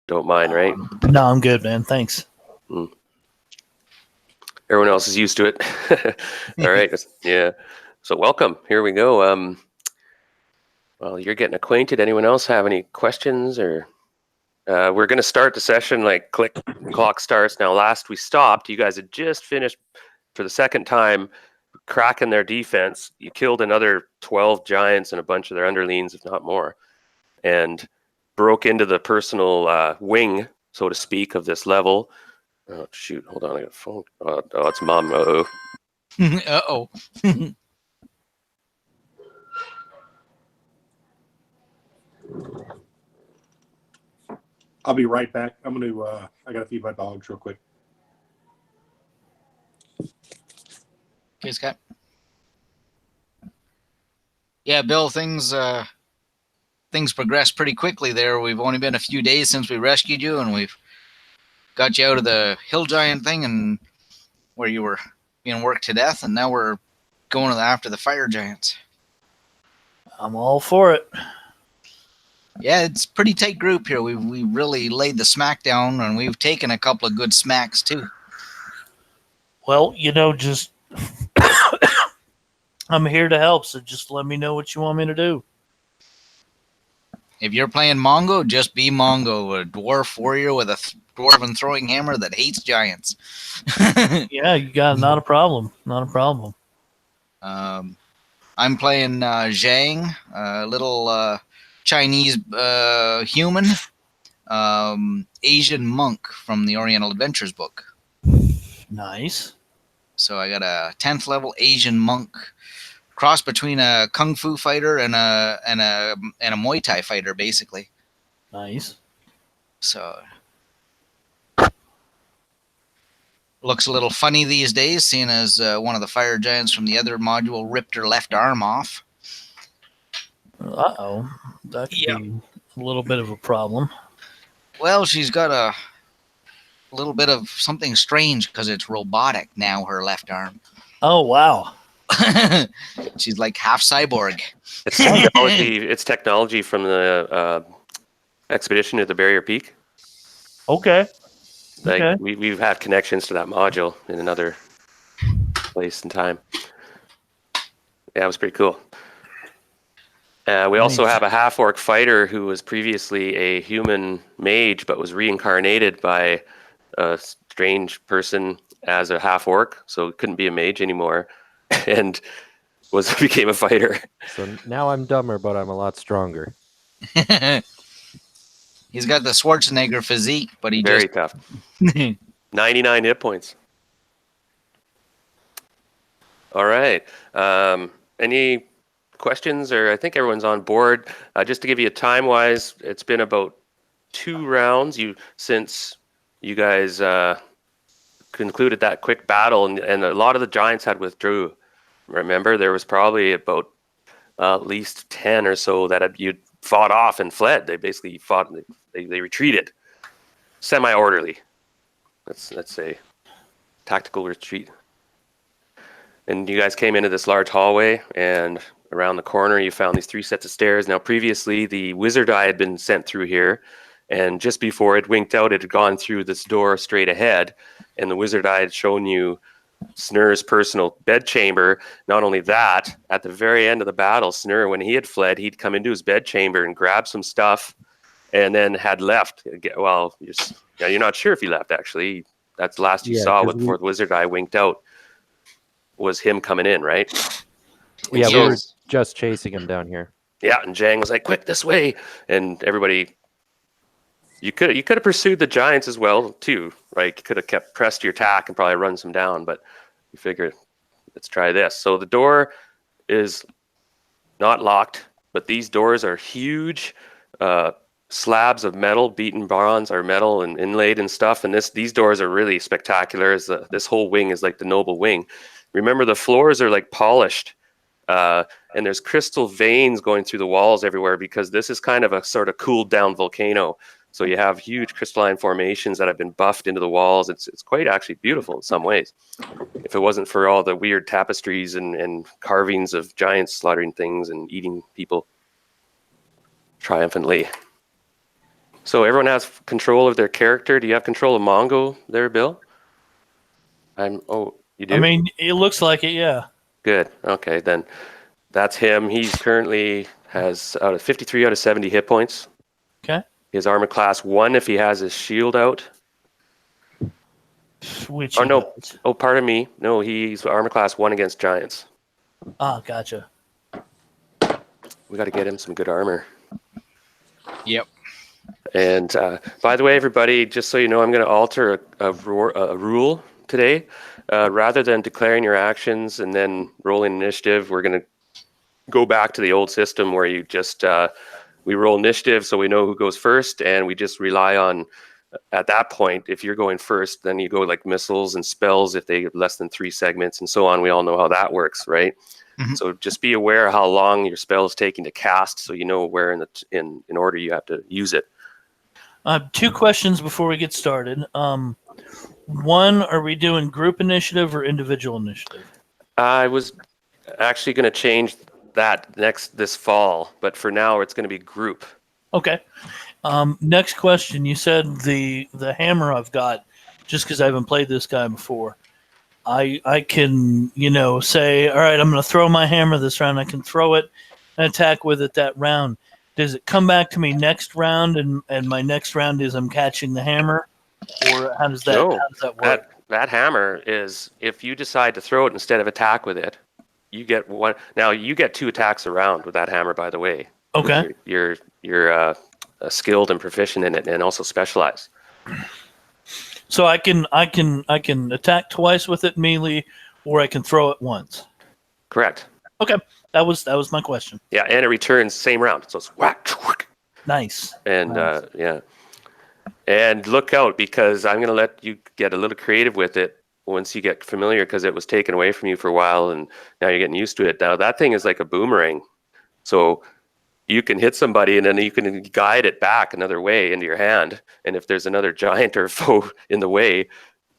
don't mind, right? No, I'm good, man. Thanks. Everyone else is used to it. All right. Yeah. So welcome. Here we go. Well, you're getting acquainted. Anyone else have any questions? Or we're going to start the session like click, clock starts. Now, last we stopped, you guys had just finished for the second time cracking their defense. You killed another 12 giants and a bunch of their underlings, if not more, and broke into the personal wing, so to speak, of this level. Oh, shoot. Hold on. I got a phone. Oh, it's Mom. Uh-oh. Uh-oh. I'll be right back. I got to feed my dogs real quick. Okay, Scott. Yeah, Bill, things progressed pretty quickly there. We've only been a few days since we rescued you, and we've got you out of the hill giant thing and where you were being worked to death, and now we're going after the fire giants. I'm all for it. Yeah, it's a pretty tight group here. We really laid the smack down, and we've taken a couple of good smacks too. Well, just I'm here to help, so just let me know what you want me to do. If you're playing Mongo, just be Mongo, a dwarf warrior with a dwarven throwing hammer that hates giants. Yeah, you got not a problem. Not a problem. I'm playing Zhang, a little Chinese human, Asian monk from the Oriental Adventures book. Nice. So I got a 10th level Asian monk, cross between a kung fu fighter and a Muay Thai fighter, basically. Nice. So looks a little funny these days, seeing as one of the fire giants from the other module ripped her left arm off. Uh-oh. That could be a little bit of a problem. Well, she's got a little bit of something strange because it's robotic now, her left arm. Oh, wow. She's like half cyborg. It's technology from the expedition to the Barrier Peak. Okay. Like we've had connections to that module in another place and time. Yeah, it was pretty cool. We also have a Half-Orc Fighter who was previously a human mage, but was reincarnated by a strange person as a half-orc, so couldn't be a mage anymore, and became a fighter. So now I'm dumber, but I'm a lot stronger. He's got the Schwarzenegger physique, but very tough. 99 hit points. All right. Any questions? Or I think everyone's on board. Just to give you a time-wise, it's been about 2 rounds since you guys concluded that quick battle, and a lot of the giants had withdrew. Remember, there was probably about at least 10 or so that you'd fought off and fled. They basically fought. They retreated, semi-orderly. Let's say tactical retreat. And you guys came into this large hallway, and around the corner you found these 3 sets of stairs. Now, previously the wizard eye had been sent through here, and just before it winked out, it had gone through this door straight ahead, and the wizard eye had shown you Snur's personal bedchamber. Not only that, at the very end of the battle, Snur, when he had fled, he'd come into his bedchamber and grabbed some stuff, and then had left. Well, you're not sure if he left, actually. That's the last you saw before the wizard eye winked out, was him coming in, right? Yeah, we were just chasing him down here. Yeah, and Zhang was like, quick, this way. And everybody, you could have pursued the giants as well, too, right? You could have pressed your attack and probably run some down, but you figured, let's try this. So the door is not locked, but these doors are huge slabs of metal, beaten bronze or metal and inlaid and stuff. And these doors are really spectacular. This whole wing is like the noble wing. Remember, the floors are like polished, and there's crystal veins going through the walls everywhere, because this is kind of a sort of cooled down volcano. So you have huge crystalline formations that have been buffed into the walls. It's quite actually beautiful in some ways. If it wasn't for all the weird tapestries and carvings of giants slaughtering things and eating people triumphantly. So everyone has control of their character. Do you have control of Mongo there, Bill? You do? I mean, it looks like it, yeah. Good. Okay, then that's him. He's currently has 53 out of 70 hit points. Okay. His armor class 1 if he has his shield out. Which Oh, he no. does. Oh, pardon me. No, he's armor class 1 against giants. Ah, gotcha. We got to get him some good armor. Yep. And by the way, everybody, just so you know, I'm going to alter a rule today. Rather than declaring your actions and then rolling initiative, we're going to go back to the old system where you just we roll initiative so we know who goes first, and we just rely on, at that point, if you're going first, then you go like missiles and spells if they have less than 3 segments and so on. We all know how that works, right? Mm-hmm. So just be aware how long your spell is taking to cast, so you know where in order you have to use it. 2 questions before we get started. One, are we doing group initiative or individual initiative? I was actually going to change that this fall, but for now it's going to be group. Okay. Next question. You said the hammer I've got, just because I haven't played this guy before, I can, say, all right, I'm going to throw my hammer this round. I can throw it and attack with it that round. Does it come back to me next round, and my next round is I'm catching the hammer? Or how does that work? That hammer is, if you decide to throw it instead of attack with it, you get one. Now you get 2 attacks a round with that hammer, by the way. Okay. You're skilled and proficient in it, and also specialized. So I can attack twice with it melee, or I can throw it once. Correct. Okay, that was my question. Yeah, and it returns same round, so it's whack. Nice. And nice. Yeah, and look out, because I'm going to let you get a little creative with it once you get familiar, because it was taken away from you for a while, and now you're getting used to it. Now that thing is like a boomerang, so you can hit somebody and then you can guide it back another way into your hand. And if there's another giant or foe in the way,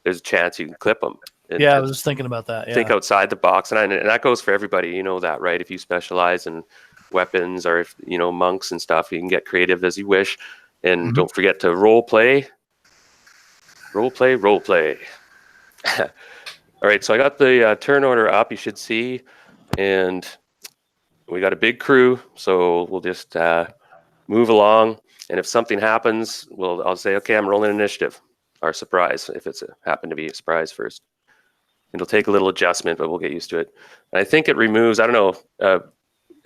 there's a chance you can clip them. Yeah, I was just thinking about that. Yeah. Think outside the box. And that goes for everybody. You know that, right? If you specialize in weapons or, if monks and stuff, you can get creative as you wish. And don't forget to role play. Role play. All right, so I got the turn order up, you should see. And we got a big crew, so we'll just move along, and if something happens, I'll say, okay, I'm rolling initiative, or surprise, if it's happened to be a surprise first. It'll take a little adjustment, but we'll get used to it. And I think it removes, I don't know,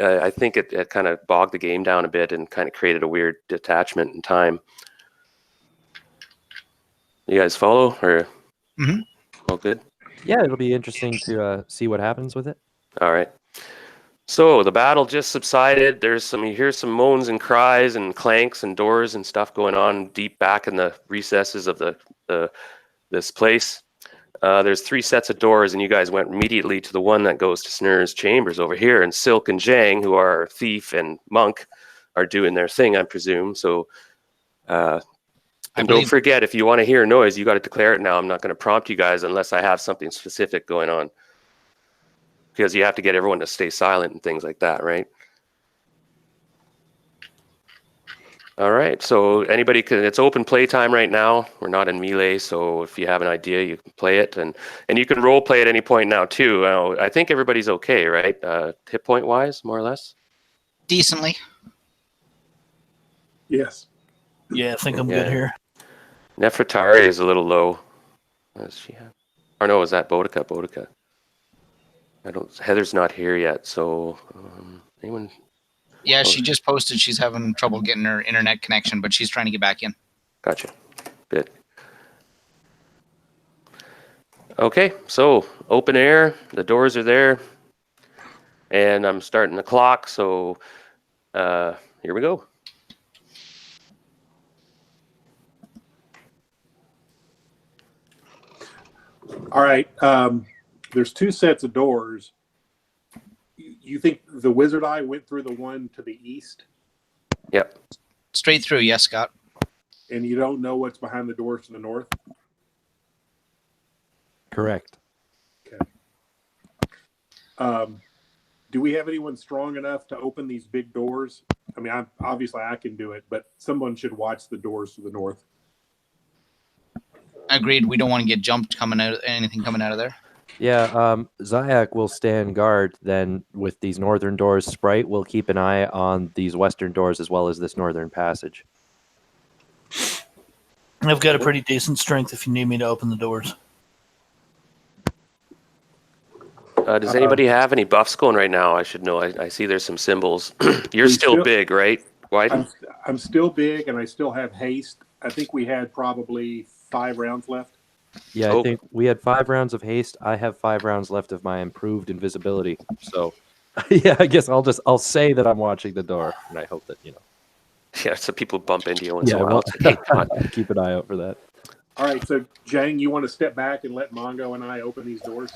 I think it kind of bogged the game down a bit and kind of created a weird detachment in time. You guys follow, or all good? Yeah, it'll be interesting to see what happens with it. All right. So the battle just subsided. You hear some moans and cries and clanks and doors and stuff going on deep back in the recesses of this place. There's 3 sets of doors, and you guys went immediately to the one that goes to Snur's chambers over here. And Silk and Jang, who are thief and monk, are doing their thing, I presume. So don't forget, if you want to hear noise, you got to declare it now. I'm not going to prompt you guys unless I have something specific going on, because you have to get everyone to stay silent and things like that, right? All right, so anybody can, it's open play time right now. We're not in melee, so if you have an idea, you can play it, and you can role play at any point now too. I think everybody's okay, right? Hit point wise, more or less? Decently. Yes. Yeah, I think I'm good here. Nefertari is a little low. What does she have? Or no, is that Boudica? Heather's not here yet, so anyone? Yeah, she just posted she's having trouble getting her internet connection, but she's trying to get back in. Gotcha. Good. Okay, so open air, the doors are there, and I'm starting the clock, so here we go. All right. There's 2 sets of doors. You think the wizard eye went through the one to the east? Yep. Straight through, yes, Scott. And you don't know what's behind the doors to the north? Correct. Okay. Do we have anyone strong enough to open these big doors I mean, obviously I can do it, but someone should watch the doors to the north. Agreed. We don't want to get jumped anything coming out of there. Yeah, Zayak will stand guard then with these northern doors. Sprite will keep an eye on these western doors as well as this northern passage. I've got a pretty decent strength if you need me to open the doors. Does anybody have any buffs going right now? I should know. I see there's some symbols. You're still big, right? Wyden? I'm still big, and I still have haste. I think we had probably 5 rounds left. Yeah, I think we had 5 rounds of haste. I have 5 rounds left of my improved invisibility. So, yeah, I guess I'll say that I'm watching the door, and I hope that Yeah, so people bump into you once in a while. Well, Hey, come on. keep an eye out for that. All right, so Jang, you want to step back and let Mongo and I open these doors?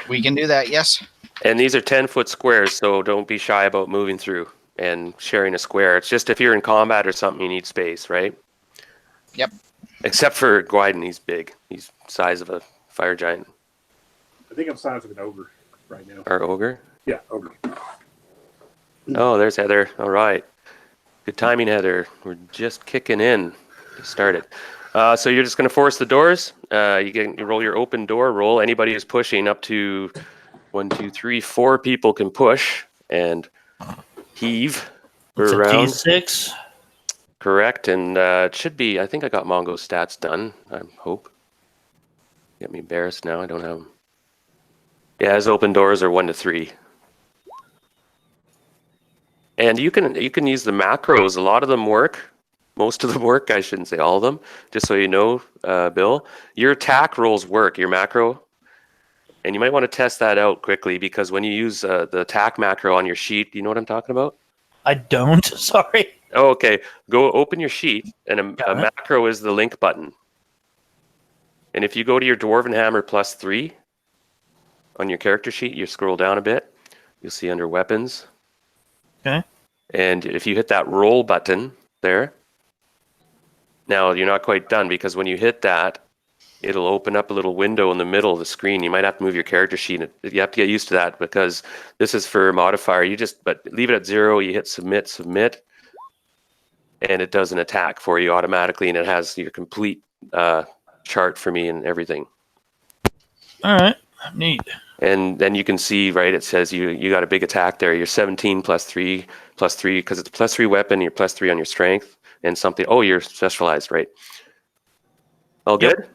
We can do that, yes. And these are 10-foot squares, so don't be shy about moving through and sharing a square. It's just if you're in combat or something, you need space, right? Yep. Except for Gwyden, he's big. He's size of a fire giant. I think I'm size of an ogre right now. Or ogre? Yeah, ogre. Oh, there's Heather. All right. Good timing, Heather. We're just kicking in. Get started. So you're just going to force the doors. You roll your open door roll. Anybody who's pushing up to 1, 2, 3, 4 people can push and heave It's a around. D6. Correct. And it should be, I think I got Mongo's stats done. I hope. Get me embarrassed now. I don't have them. Yeah, his open doors are 1 to 3. And you can use the macros. A lot of them work. Most of them work. I shouldn't say all of them. Just so you know, Bill, your attack rolls work. Your macro, and you might want to test that out quickly because when you use the attack macro on your sheet, do you know what I'm talking about? I don't. Sorry. Oh, okay. Go open your sheet, and a macro is the link button. And if you go to your Dwarven Hammer +3 on your character sheet, you scroll down a bit. You'll see under Weapons. Okay. And if you hit that roll button there, now you're not quite done because when you hit that, it'll open up a little window in the middle of the screen. You might have to move your character sheet. You have to get used to that because this is for modifier. But leave it at 0. You hit submit, and it does an attack for you automatically, and it has your complete chart for me and everything. All right. Neat. And then you can see, right, it says you got a big attack there. You're 17 +3 because it's +3 weapon, you're +3 on your strength and something. Oh, you're specialized, right? All good? Yep.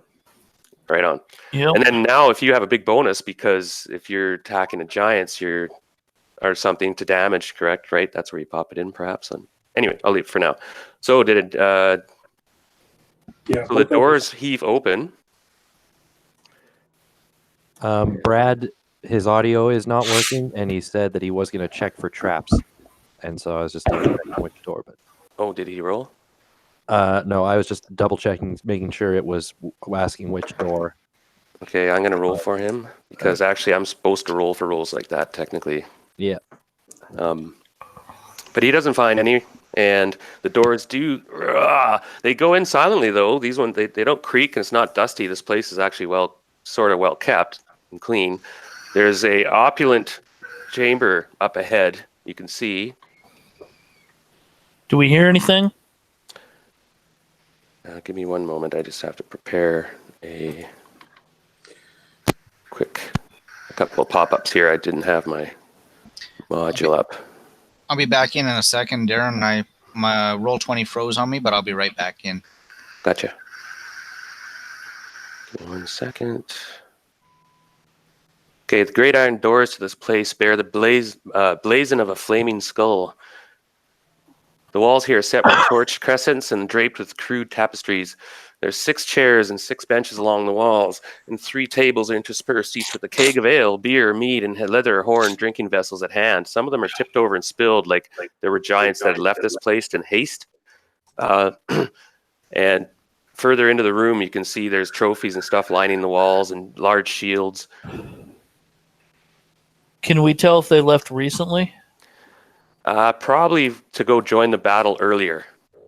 Right on. Yep. And then now if you have a big bonus because if you're attacking a giants, or something to damage, correct, right? That's where you pop it in perhaps. Anyway, I'll leave it for now. So did it Yeah. so the doors heave open. Brad, his audio is not working, and he said that he was going to check for traps. And so I was just double checking which door. But Oh, did he roll? no, I was just double checking, making sure it was asking which door. Okay, I'm going to roll for him because actually I'm supposed to roll for rolls like that technically. Yeah. But he doesn't find any, and the doors do. They go in silently though. These ones they don't creak, and it's not dusty. This place is actually sort of well kept and clean. There's a opulent chamber up ahead. You can see. Do we hear anything? Give me one moment. I just have to prepare a couple of pop-ups here. I didn't have my module up. I'll be back in a second, Darren. My roll 20 froze on me, but I'll be right back in. Gotcha. Give me 1 second. Okay, the great iron doors to this place bear the blazon of a flaming skull. The walls here are set with torched crescents and draped with crude tapestries. There's 6 chairs and 6 benches along the walls, and 3 tables are interspersed, each with a keg of ale, beer, mead, and leather horn drinking vessels at hand. Some of them are tipped over and spilled, like there were giants that had left this place in haste. And further into the room, you can see there's trophies and stuff lining the walls and large shields. Can we tell if they left recently? Probably to go join the battle earlier.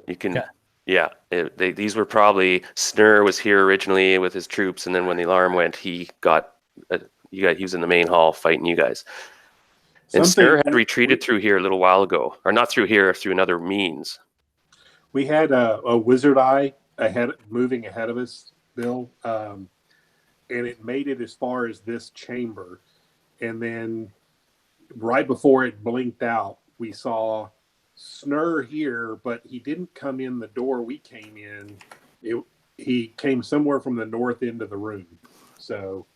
You can, Okay. Yeah. These were probably Snur was here originally with his troops, and then when the alarm went, he was in the main hall fighting you guys. And Something Snur had retreated through here a little while ago, or not through here, through another means. we had a wizard eye moving ahead of us, Bill, and it made it as far as this chamber, and then right before it blinked out, we saw Snur here, but he didn't come in the door we came in. He came somewhere from the north end of the room. So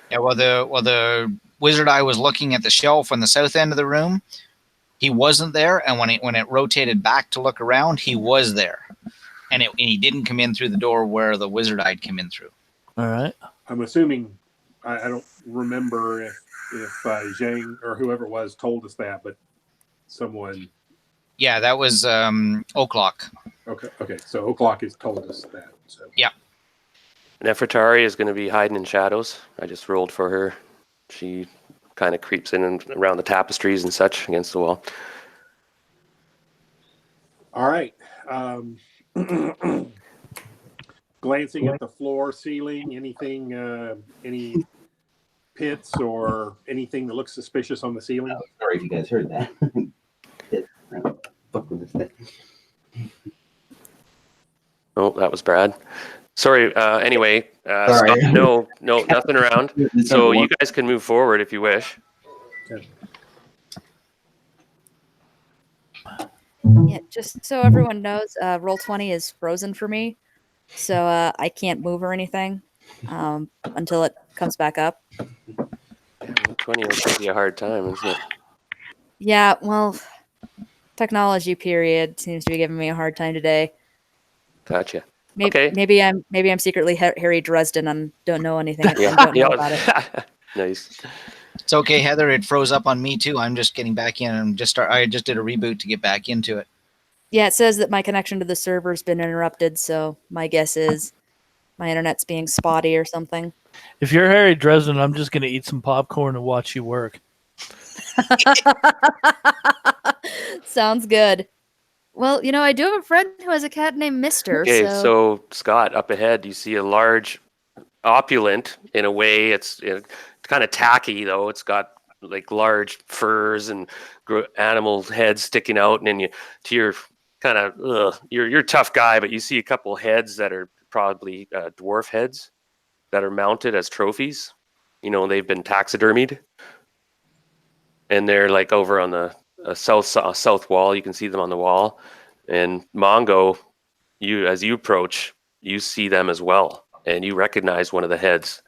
Yeah, while the wizard eye was looking at the shelf on the south end of the room, he wasn't there. And when it rotated back to look around, he was there, and he didn't come in through the door where the wizard eye came in through. All right. I'm assuming I don't remember if Zhang or whoever it was told us that, but someone. Yeah, that was O'Clock. Okay. So O'Clock has told us that. So Yeah. Nefertari is going to be hiding in shadows. I just rolled for her. She kind of creeps in and around the tapestries and such against the wall. all right. Glancing at the floor, ceiling, anything, any pits or anything that looks suspicious on the ceiling. Oh, sorry if you guys heard that. Fuck with this thing. Oh, that was Brad. Sorry. Anyway, Sorry. Scott, no, nothing around. So you guys can move forward if you wish. Okay. Yeah, just so everyone knows, Roll20 is frozen for me, so I can't move or anything until it comes back up. Yeah, 20 will give you a hard time, isn't it? Yeah, well, technology period seems to be giving me a hard time today. Gotcha. Maybe, Okay. maybe I'm secretly Harry Dresden and don't know anything and Yeah. don't know about it. Nice. It's okay, Heather. It froze up on me too. I'm just getting back in and I just did a reboot to get back into it. Yeah, it says that my connection to the server's been interrupted, so my guess is my internet's being spotty or something. If you're Harry Dresden, I'm just going to eat some popcorn and watch you work. Sounds good. Well, I do have a friend who has a cat named Mister. Okay, so Scott, up ahead, you see a large, opulent in a way. It's kind of tacky though. It's got like large furs and animal heads sticking out, and then you're a tough guy, but you see a couple heads that are probably dwarf heads that are mounted as trophies. They've been taxidermied, and they're like over on the south wall. You can see them on the wall. And Mongo, as you approach, you see them as well, and you recognize one of the heads.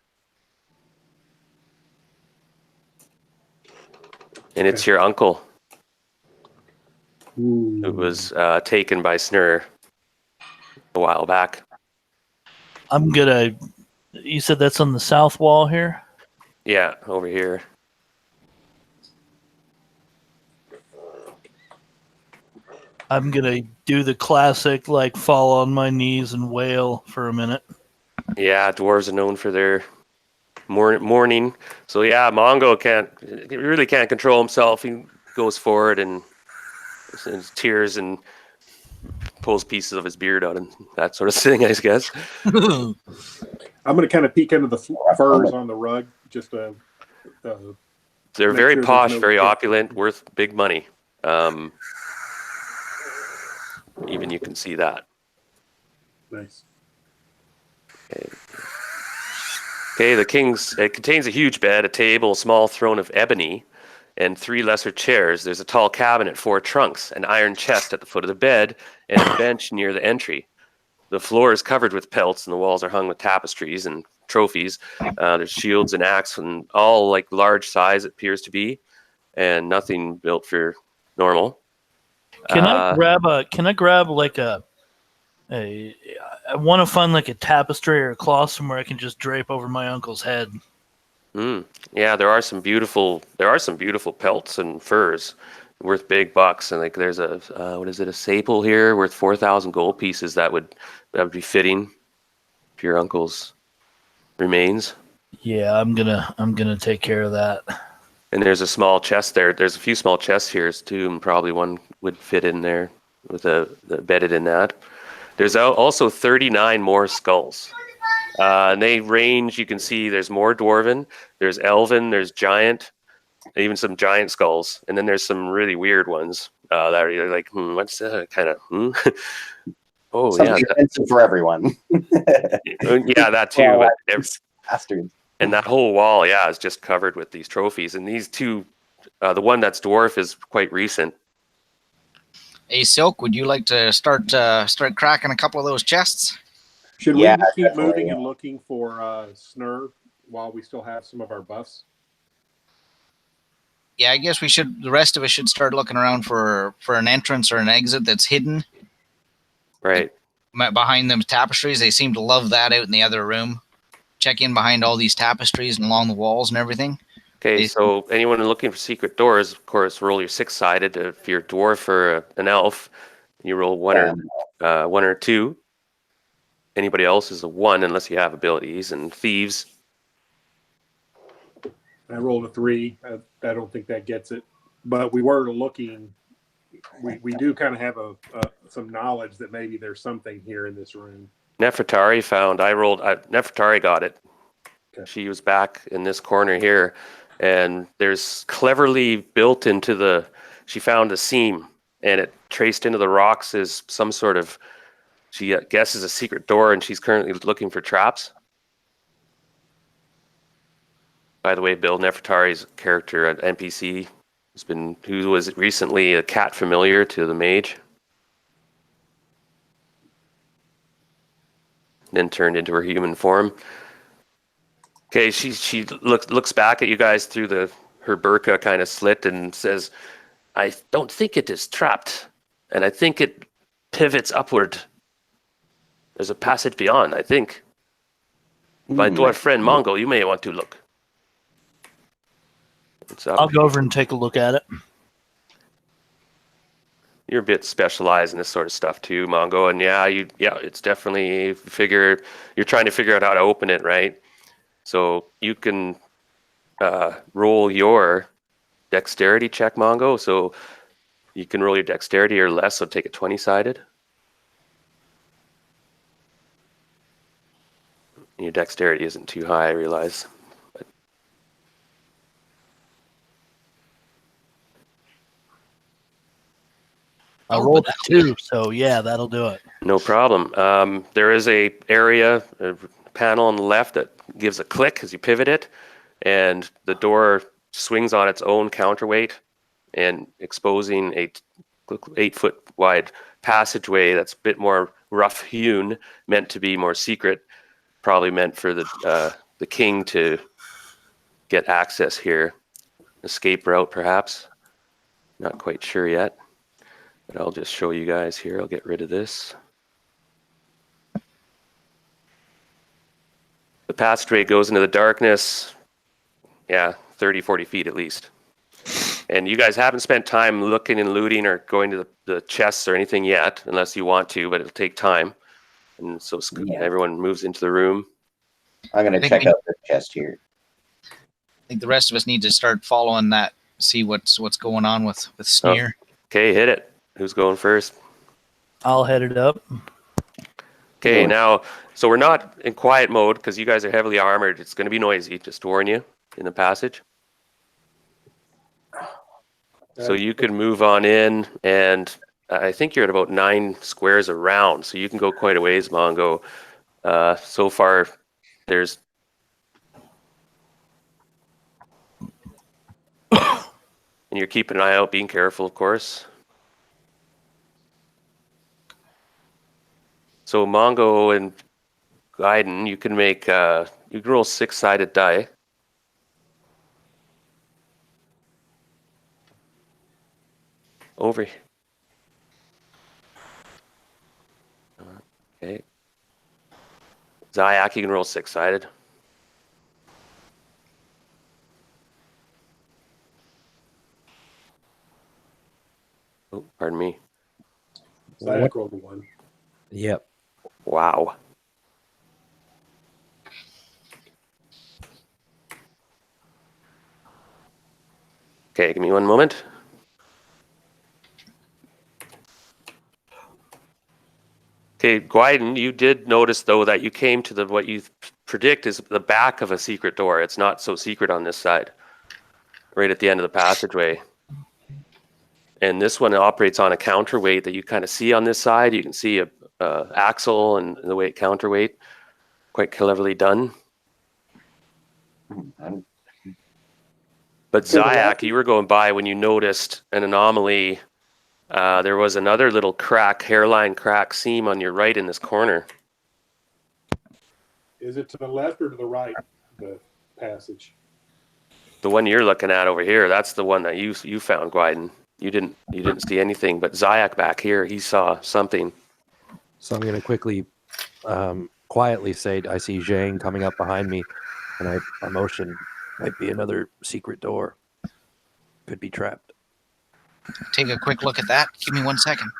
And it's your uncle, who was taken by Snur a while back. You said that's on the south wall here? Yeah, over here. I'm going to do the classic, fall on my knees and wail for a minute. Yeah, dwarves are known for their mourning. So yeah, Mongo really can't control himself. He goes forward and tears and pulls pieces of his beard out and that sort of thing, I guess. I'm going to kind of peek under the furs on the rug, just to. They're very posh, very opulent, worth big money. Even you can see that. Nice. Okay, it contains a huge bed, a table, a small throne of ebony, and 3 lesser chairs. There's a tall cabinet, 4 trunks, an iron chest at the foot of the bed, and a bench near the entry. The floor is covered with pelts, and the walls are hung with tapestries and trophies. There's shields and axe, and all like large size, it appears to be, and nothing built for normal. Can I grab like I want to find like a tapestry or a cloth somewhere I can just drape over my uncle's head. Yeah, there are some beautiful pelts and furs worth big bucks, and like there's a sable here worth 4,000 gold pieces that would be fitting for your uncle's remains. Yeah, I'm gonna take care of that. And there's a small chest there. There's a few small chests here too, and probably one would fit in there with the bedded in that. There's also 39 more skulls. And they range, you can see there's more dwarven, there's elven, there's giant, even some giant skulls, and then there's some really weird ones that are like, what's that kind of? Oh yeah, Something offensive for everyone. yeah, that too. Well, But bastards. and that whole wall, yeah, is just covered with these trophies. And these two, the one that's dwarf is quite recent. Hey, Silk, would you like to start cracking a couple of those chests? Should Yeah, we keep definitely, moving yeah. and looking for Snur while we still have some of our buffs? Yeah, I guess we should. The rest of us should start looking around for an entrance or an exit that's hidden Right. behind them tapestries. They seem to love that out in the other room. Check in behind all these tapestries and along the walls and everything. Okay, so anyone looking for secret doors, of course, roll your six-sided. If you're a dwarf or an elf, you roll one or two. Anybody else is a one, unless you have abilities. And thieves, I rolled a 3. I don't think that gets it, but we were looking. We do kind of have some knowledge that maybe there's something here in this room. Nefertari found. Nefertari got it. Okay. She was back in this corner here, and there's cleverly built into the. She found a seam, and it traced into the rocks is some sort of. She guesses a secret door, and she's currently looking for traps. By the way, Bill, Nefertari's character, an NPC, who was recently a cat familiar to the mage, then turned into her human form. Okay, she looks back at you guys through her burqa kind of slit and says, "I don't think it is trapped, and I think it pivots upward. There's a passage beyond, I think. My dwarf friend Mongo, you may want to look." It's up. I'll go over and take a look at it. You're a bit specialized in this sort of stuff too, Mongo, and yeah, it's definitely you're trying to figure out how to open it, right? So you can roll your dexterity check, Mongo. So you can roll your dexterity or less, so take a 20-sided. Your dexterity isn't too high, I realize. I rolled a 2, so yeah, that'll do it. No problem. There is a panel on the left that gives a click as you pivot it, and the door swings on its own counterweight and exposing a 8-foot wide passageway that's a bit more rough hewn, meant to be more secret, probably meant for the king to get access here. Escape route, perhaps. Not quite sure yet. But I'll just show you guys here. I'll get rid of this. The passageway goes into the darkness. Yeah, 30, 40 feet at least. And you guys haven't spent time looking and looting or going to the chests or anything yet, unless you want to, but it'll take time. And so everyone moves into the room. I'm going to check out the chest here. I think the rest of us need to start following that, see what's going on with Sneer. Okay, hit it. Who's going first? I'll head it up. Okay, now, so we're not in quiet mode because you guys are heavily armored. It's going to be noisy, just to warn you, in the passage. So you can move on in, and I think you're at about 9 squares around, so you can go quite a ways, Mongo. So far, there's... And you're keeping an eye out, being careful, of course. So Mongo and Gaiden, you can make you can roll 6-sided die. Over. Okay. Zayak, you can roll 6-sided. Oh, pardon me. Zayak rolled a 1. Yep. Wow. Okay, give me one moment. Okay, Gwyden, you did notice though that you came to what you predict is the back of a secret door. It's not so secret on this side. right at the end of the passageway. And this one operates on a counterweight that you kind of see on this side. You can see a axle and the way it counterweight. Quite cleverly done. But Zayak, you were going by when you noticed an anomaly. There was another little hairline crack seam on your right in this corner. Is it to the left or to the right, the passage? The one you're looking at over here, that's the one that you found, Gwyden. You didn't see anything, but Zayak back here, he saw something. So I'm going to quickly, quietly say, I see Zhang coming up behind me, and I motion, might be another secret door. Could be trapped. Take a quick look at that. Give me 1 second.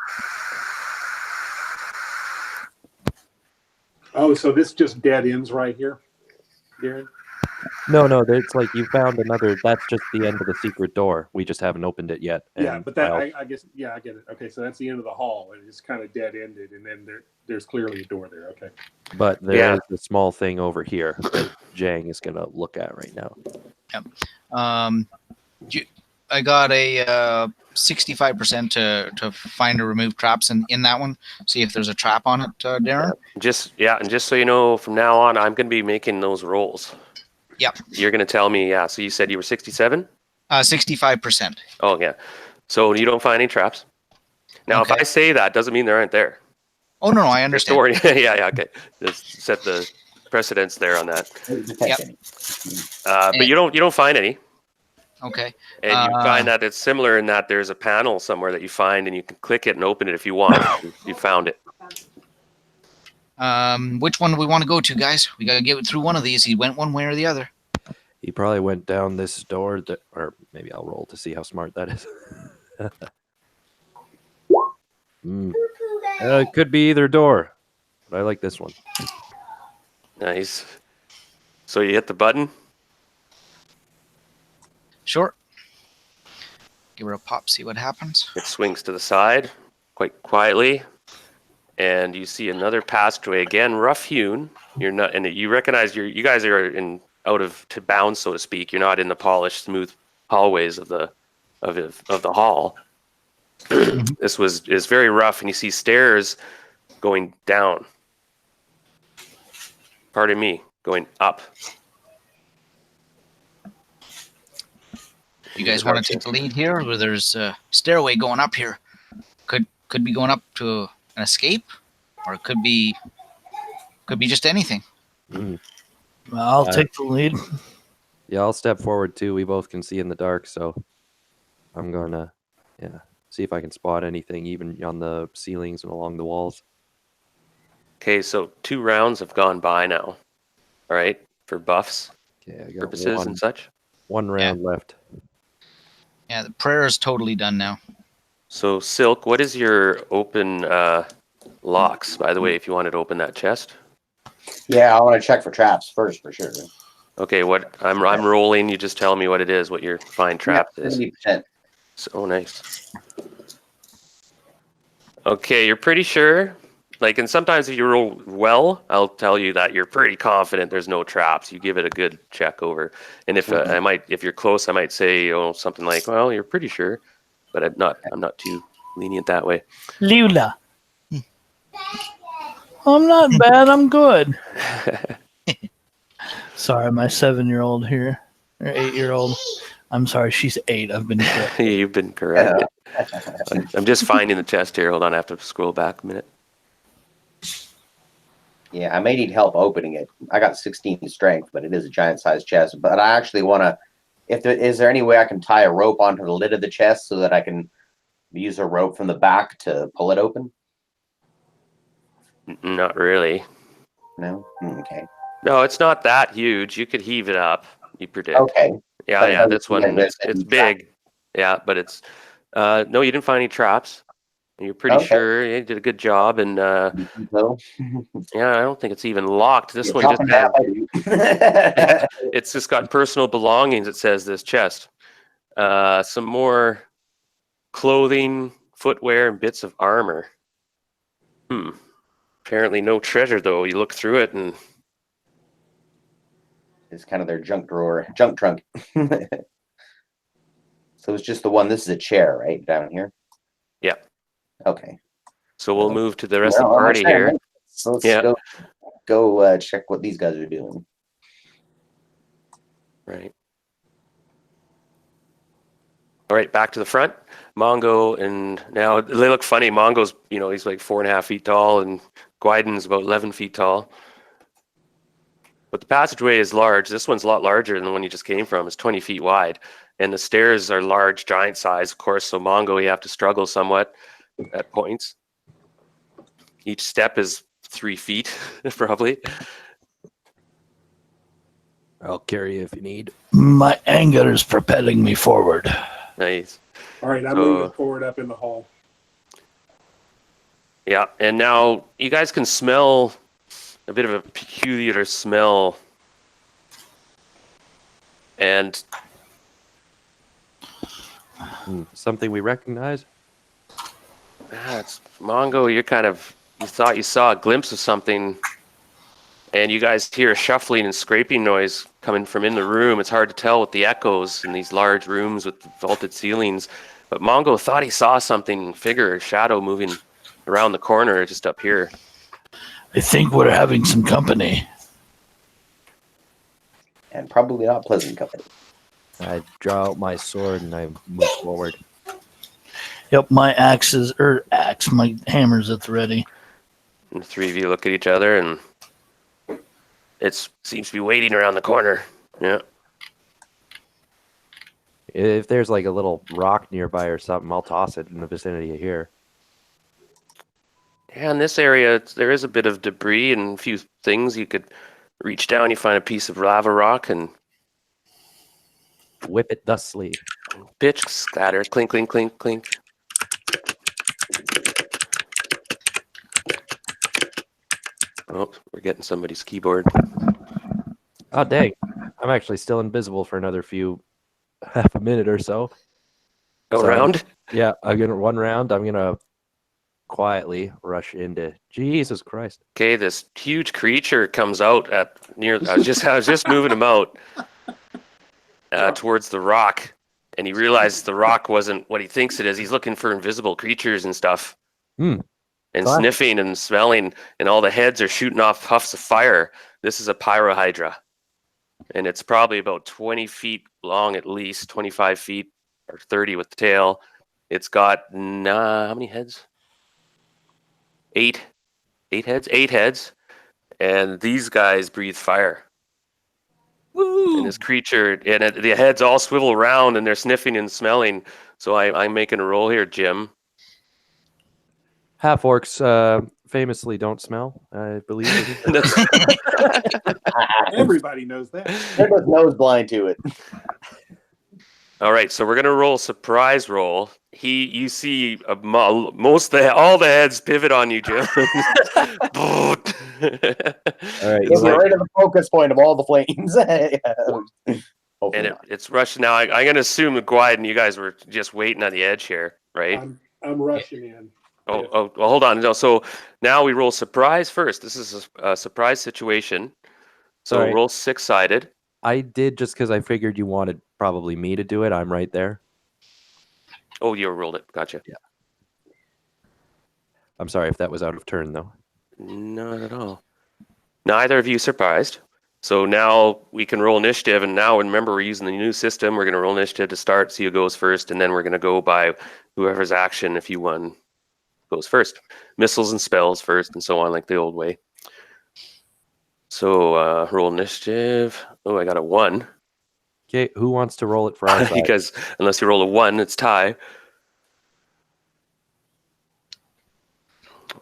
Oh, so this just dead ends right here, Darren? No, it's like you found another. That's just the end of the secret door. We just haven't opened it yet. Yeah, and but that I'll- I guess I get it. Okay, so that's the end of the hall, and it's kind of dead ended, and then there's clearly a door there. Okay. But there's a small thing over here that Zhang is going to look at right now. I got a 65% to find or remove traps in that one. See if there's a trap on it, Darren. And just so you know, from now on, I'm going to be making those rolls. Yep. You're going to tell me, so you said you were 67? 65%. Oh, yeah. So you don't find any traps. Now, Okay. if I say that, doesn't mean there aren't there. Oh, no, I Just understand. don't worry. yeah, okay. Just set the precedence there on that. Yep. But you don't find any. Okay. And you find that it's similar in that there's a panel somewhere that you find, and you can click it and open it if you want. You found it. Which one do we want to go to, guys? We got to get through one of these. He went one way or the other. He probably went down this door, or maybe I'll roll to see how smart that is. It could be either door, but I like this one. Nice. So you hit the button. Sure. Give her a pop, see what happens. It swings to the side quite quietly, and you see another passageway again, rough hewn. You're not, and you recognize you guys are out of bounds, so to speak. You're not in the polished, smooth hallways of the hall. This is very rough, and you see stairs going down. Pardon me, going up. You guys want to take the lead here, or there's a stairway going up here? Could be going up to an escape, or it could be just anything. I'll take the lead. Yeah, I'll step forward too. We both can see in the dark, so I'm gonna see if I can spot anything, even on the ceilings and along the walls. Okay, so 2 rounds have gone by now. All right, for buffs Okay, I got purposes and such. one round left. Yeah, the prayer is totally done now. So Silk, what is your open locks? By the way, if you wanted to open that chest. Yeah, I want to check for traps first, for sure. Okay, what I'm rolling. You just tell me what it is, what your find trap is. 70%. So nice. Okay, you're pretty sure. Like, and sometimes if you roll well, I'll tell you that you're pretty confident there's no traps. You give it a good check over. And if if you're close, I might say, something like, well, you're pretty sure, but I'm not too lenient that way. Lula. I'm not bad. I'm good. Sorry, my 7-year-old here, or 8-year-old. I'm sorry, she's 8. I've been correct. You've been correct. I'm just finding the chest here. Hold on, I have to scroll back a minute. Yeah, I may need help opening it. I got 16 strength, but it is a giant-sized chest. But I actually want to. Is there any way I can tie a rope onto the lid of the chest so that I can use a rope from the back to pull it open? Not really. No. Okay. No, it's not that huge. You could heave it up. You predict. Okay. Yeah. This one, it's big. Yeah, but it's. No, you didn't find any traps. You're pretty sure you did a good job, and No. yeah, I don't think it's even locked. This one just it's just got personal belongings. It says this chest, some more clothing, footwear, and bits of armor. Apparently no treasure though. You look through it and It's kind of their junk trunk. So it's just the one. This is a chair, right? Down here? Yeah. Okay. So we'll move to the rest of the Well, I'm party saying, here. So let's Yeah. go check what these guys are doing. Right. All right, back to the front. Mongo, and now they look funny. Mongo's, he's like 4.5 feet tall, and Gwyden's about 11 feet tall. But the passageway is large. This one's a lot larger than the one you just came from. It's 20 feet wide. And the stairs are large, giant size, of course. So Mongo, you have to struggle somewhat at points. Each step is 3 feet, probably. I'll carry you if you need. My anger is propelling me forward. Nice. All right, I'm So- moving forward up in the hall. Yeah, and now you guys can smell a bit of a peculiar smell. And Something we recognize? it's Mongo, you thought you saw a glimpse of something, and you guys hear a shuffling and scraping noise coming from in the room. It's hard to tell with the echoes in these large rooms with vaulted ceilings. But Mongo thought he saw something, figure, shadow moving around the corner just up here. I think we're having some company. And probably not pleasant company. I draw out my sword and I move forward. Yep, my my hammer's at the ready. And the three of you look at each other, and it seems to be waiting around the corner. Yeah. If there's like a little rock nearby or something, I'll toss it in the vicinity of here. Yeah, in this area, there is a bit of debris and a few things. You could reach down, you find a piece of lava rock, and Whip it thusly. pitch, scatter, clink, clink, clink, clink. Oh, we're getting somebody's keyboard. Oh, dang. I'm actually still invisible for another half a minute or so. Go So, around. Yeah, I'm going to one round. I'm going to quietly rush into Jesus Christ. Okay, this huge creature comes out I was just moving him out towards the rock, and he realizes the rock wasn't what he thinks it is. He's looking for invisible creatures and stuff. And Classic. sniffing and smelling, and all the heads are shooting off puffs of fire. This is a pyrohydra, and it's probably about 20 feet long, at least 25 feet or 30 with the tail. It's got how many heads? Eight heads, and these guys breathe fire. Woo! And this creature, the heads all swivel around, and they're sniffing and smelling. So I'm making a roll here, Jim. Half-orcs famously don't smell, I believe. Everybody knows that. Everyone's nose blind to it. All right, so we're gonna roll a surprise roll. You see all the heads pivot on you, Jim. All right. You'll get right to the focus point of all the flames. And it's rushing now. I'm gonna assume that Gwyden, you guys were just waiting on the edge here, right? I'm rushing in. Well, hold on. No, so now we roll surprise first. This is a surprise situation. So All right. roll 6-sided. I did just because I figured you wanted probably me to do it. I'm right there. Oh, you rolled it. Gotcha. Yeah. I'm sorry if that was out of turn, though. Not at all. Neither of you surprised. So now we can roll initiative, and now remember we're using the new system. We're going to roll initiative to start, see who goes first, and then we're going to go by whoever's action if you won goes first. Missiles and spells first, and so on, like the old way. So roll initiative. Oh, I got a 1. Okay, who wants to roll it for our side? Because unless you roll a 1, it's tie.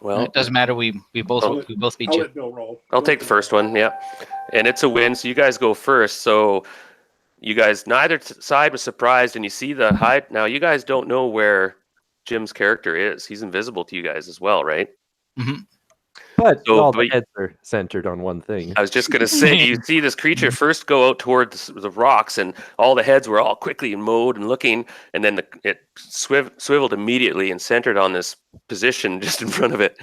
Well, It doesn't matter. We both beat I'll you. let Bill roll. I'll take the first one. Yeah, and it's a win. So you guys go first. So you guys, neither side was surprised, and you see the hide. Now you guys don't know where Jim's character is. He's invisible to you guys as well, right? But So, all but- the heads are centered on one thing. I was just gonna say, you see this creature first go out toward the rocks, and all the heads were all quickly mowed and looking, and then it swiveled immediately and centered on this position just in front of it.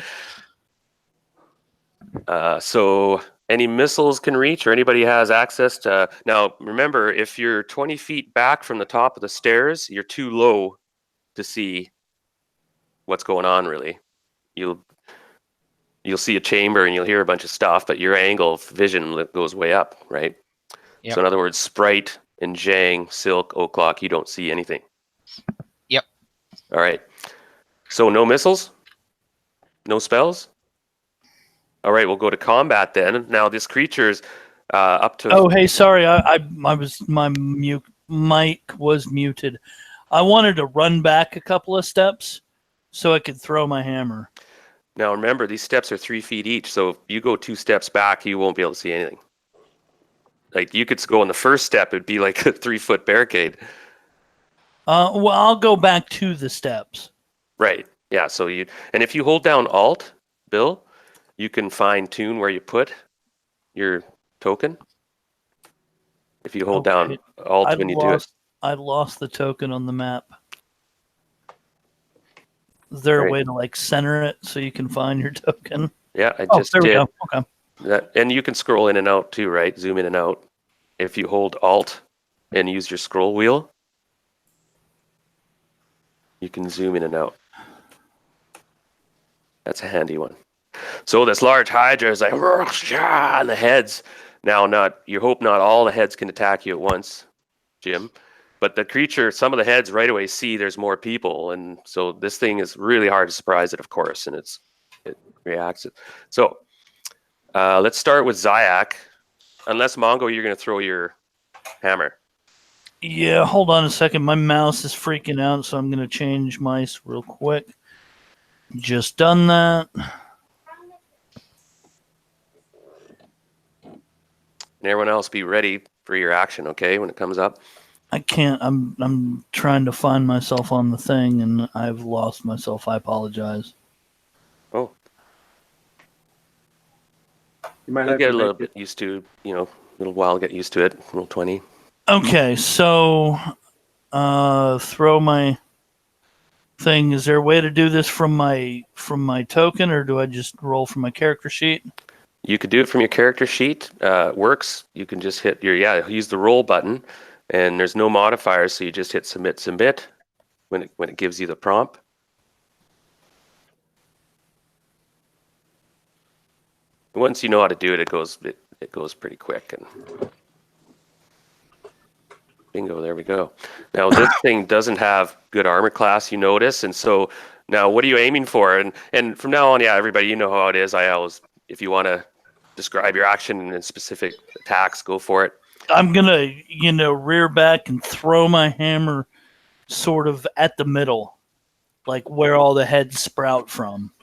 So any missiles can reach, or anybody has access to. Now, remember, if you're 20 feet back from the top of the stairs, you're too low to see what's going on. Really, you'll see a chamber and you'll hear a bunch of stuff, but your angle of vision goes way up, right? Yep. So in other words, Sprite and Zhang, Silk, O'Clock, you don't see anything. Yep. All right. So no missiles, no spells. All right, we'll go to combat then. Now this creature's up to. Oh, hey, sorry, I was my mic was muted. I wanted to run back a couple of steps so I could throw my hammer. Now remember, these steps are 3 feet each, so if you go 2 steps back, you won't be able to see anything. Like you could go on the first step, it'd be like a 3-foot barricade. Well, I'll go back to the steps. Right. Yeah. So and if you hold down Alt, Bill, you can fine tune where you put your token. If you hold down Alt when you do it. I lost the token on the map. Is there a way to like center it so you can find your token? Yeah, I just there did. we go. Okay. That, and you can scroll in and out too, right? Zoom in and out. If you hold Alt and use your scroll wheel, you can zoom in and out. That's a handy one. So this large Hydra is like, and the heads. Now, you hope not all the heads can attack you at once, Jim. But the creature, some of the heads right away see there's more people, and so this thing is really hard to surprise it, of course, and it reacts. So let's start with Zyak. Unless Mongo, you're going to throw your hammer. Yeah, hold on a second. My mouse is freaking out, so I'm going to change mice real quick. Just done that. And everyone else be ready for your action, okay, when it comes up. I can't. I'm trying to find myself on the thing, and I've lost myself. I apologize. Oh. You might You'll have get to a little make it. bit used to, a little while to get used to it. Roll 20. Okay, so throw my thing. Is there a way to do this from my token, or do I just roll from my character sheet? You could do it from your character sheet. It works. You can just hit use the roll button, and there's no modifiers, so you just hit submit when it gives you the prompt. Once you know how to do it, it goes pretty quick. And bingo, there we go. Now this thing doesn't have good armor class, you notice, and so now what are you aiming for? And from now on, everybody, you know how it is. I always, if you want to describe your action and specific attacks, go for it. I'm gonna, rear back and throw my hammer sort of at the middle, like where all the heads sprout from.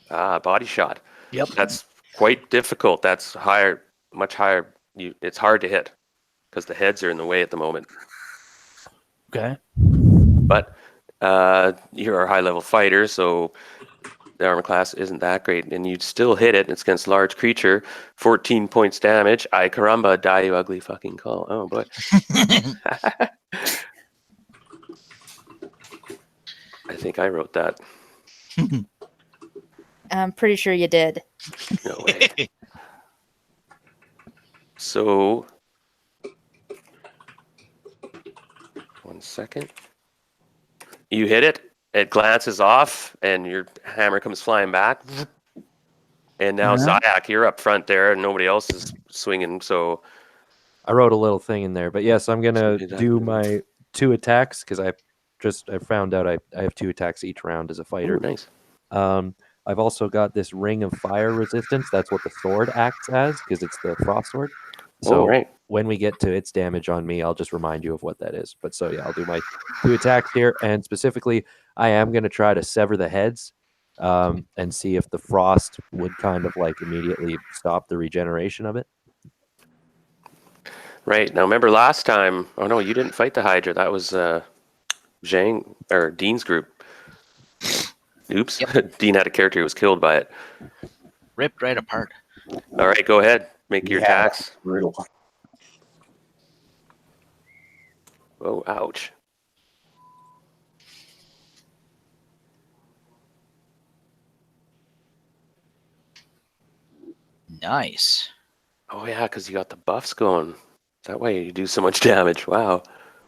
Body shot. Yep. That's quite difficult. That's higher, much higher. It's hard to hit because the heads are in the way at the moment. Okay. But you're a high-level fighter, so the armor class isn't that great, and you'd still hit it. It's against a large creature, 14 points damage. Ay caramba, die you ugly fucking call. Oh boy. I think I wrote that. I'm pretty sure you did. No way. So, 1 second. You hit it. It glances off, and your hammer comes flying back. And now, Zyak, you're up front there, and nobody else is swinging. So, I wrote a little thing in there, but yes, I'm gonna do my 2 attacks because I found out I have 2 attacks each round as a fighter. Ooh, nice. I've also got this ring of fire resistance. That's what the sword acts as because it's the frost sword. So right. when we get to its damage on me, I'll just remind you of what that is. But so yeah, I'll do my 2 attacks here, and specifically, I am going to try to sever the heads and see if the frost would kind of like immediately stop the regeneration of it. Right. Now, remember last time, oh no, you didn't fight the Hydra. That was Zhang, or Dean's group. Oops. Yep. Dean had a character who was killed by it. Ripped right apart. All right, go ahead. Make your attacks. Brutal. Oh, ouch. Nice. Oh yeah, because you got the buffs going. That way you do so much damage. Wow.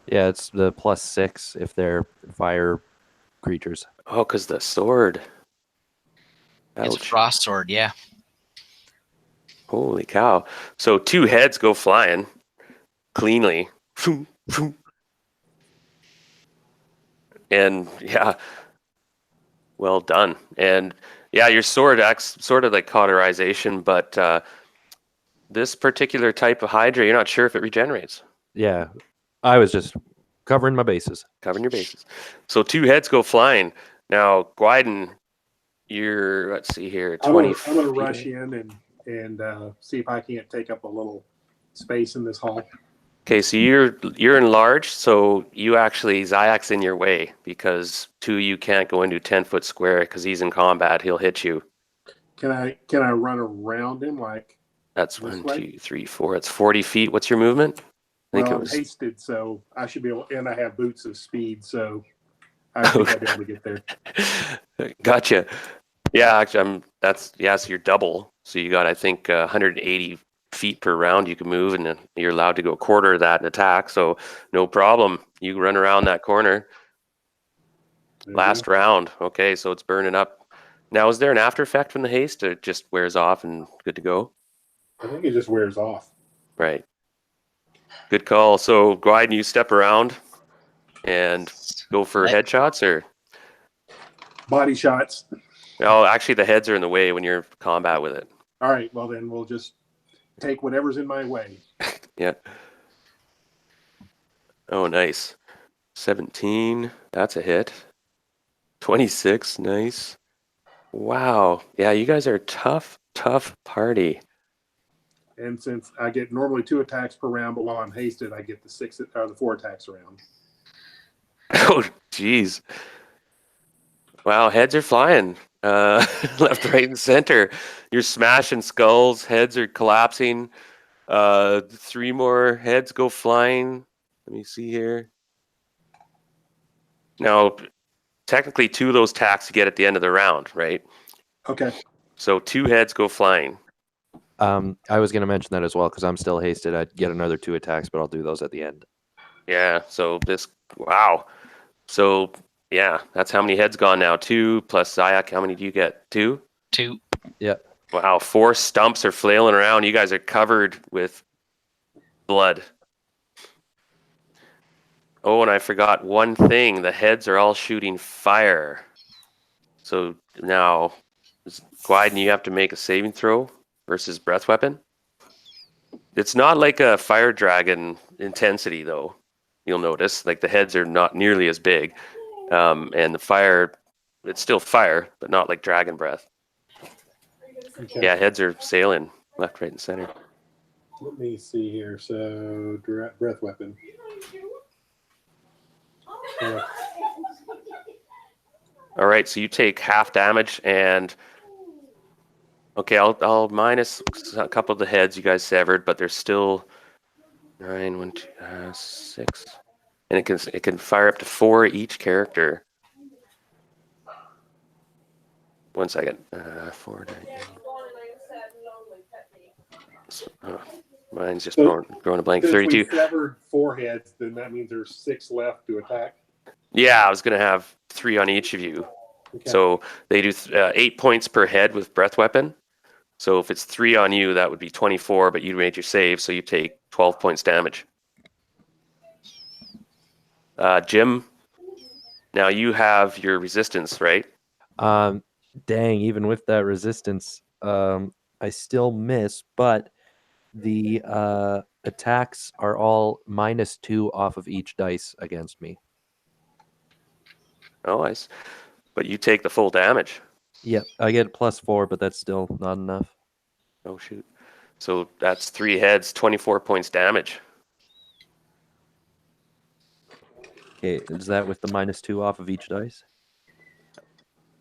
Yeah, it's the +6 if they're fire creatures. Oh, because the sword. It's a Ouch. frost sword, yeah. Holy cow. So 2 heads go flying cleanly. And yeah, well done. And yeah, your sword acts sort of like cauterization, but this particular type of Hydra, you're not sure if it regenerates. Yeah, I was just covering my bases. Covering your bases. So 2 heads go flying. Now, Gwyden, you're, let's see here, I'm 20 gonna feet. rush in and see if I can't take up a little space in this hall. Okay, so you're enlarged, so you actually, Zayak's in your way because 2 you can't go into a 10-foot square because he's in combat. He'll hit you. Can I run around him like? That's This 1, way? 2, 3, 4. That's 40 feet. What's your movement? I think Well, it I'm was. hasted, so I should be able, and I have boots of speed, so I think I'll be able to get there. Gotcha. Yeah, actually, so you're double. So you got, I think, 180 feet per round you can move, and then you're allowed to go a quarter of that in attack. So no problem. You run around that corner. There you Last go. round. Okay, so it's burning up. Now, is there an after effect from the haste, or it just wears off and good to go? I think it just wears off. Right. Good call. So, Gwyden, you step around and go for Let- headshots, or? Body shots. No, actually, the heads are in the way when you're in combat with it. All right, well then we'll just take whatever's in my way. Yeah. Oh, nice. 17. That's a hit. 26. Nice. Wow. Yeah, you guys are a tough party. And since I get normally 2 attacks per round, but while I'm hasted, I get the 4 attacks a round. Oh, jeez. Wow, heads are flying. Left, right, and center. You're smashing skulls. Heads are collapsing. 3 more heads go flying. Let me see here. Now, technically, 2 of those attacks you get at the end of the round, right? Okay. So 2 heads go flying. I was going to mention that as well because I'm still hasted. I'd get another 2 attacks, but I'll do those at the end. Yeah, so wow. So, yeah, that's how many heads gone now. 2 plus Zayak, how many do you get? 2? 2. Yeah. Wow, 4 stumps are flailing around. You guys are covered with blood. Oh, and I forgot one thing. The heads are all shooting fire. So now, Gwyden, you have to make a saving throw versus breath weapon. It's not like a fire dragon intensity, though. You'll notice, like the heads are not nearly as big, and the fire, it's still fire, but not like dragon breath. Okay. Yeah, heads are sailing left, right, and center. Let me see here. So breath weapon. Yeah. All right, so you take half damage, and okay, I'll minus a couple of the heads you guys severed, but there's still 9, 1, 2, 6, and it can fire up to 4 each character. 1 second. 4, 9, 8. Mine's just So, throwing a blank. Since 32. we severed 4 heads, then that means there's 6 left to attack. Yeah, I was gonna have 3 on each of you. Okay. So they do 8 points per head with breath weapon. So if it's 3 on you, that would be 24, but you made your save, so you take 12 points damage. Jim, now you have your resistance, right? Dang, even with that resistance, I still miss, but the attacks are all -2 off of each dice against me. Oh, nice. But you take the full damage. Yep, I get +4, but that's still not enough. Oh, shoot. So that's 3 heads, 24 points damage. Okay, is that with the -2 off of each dice?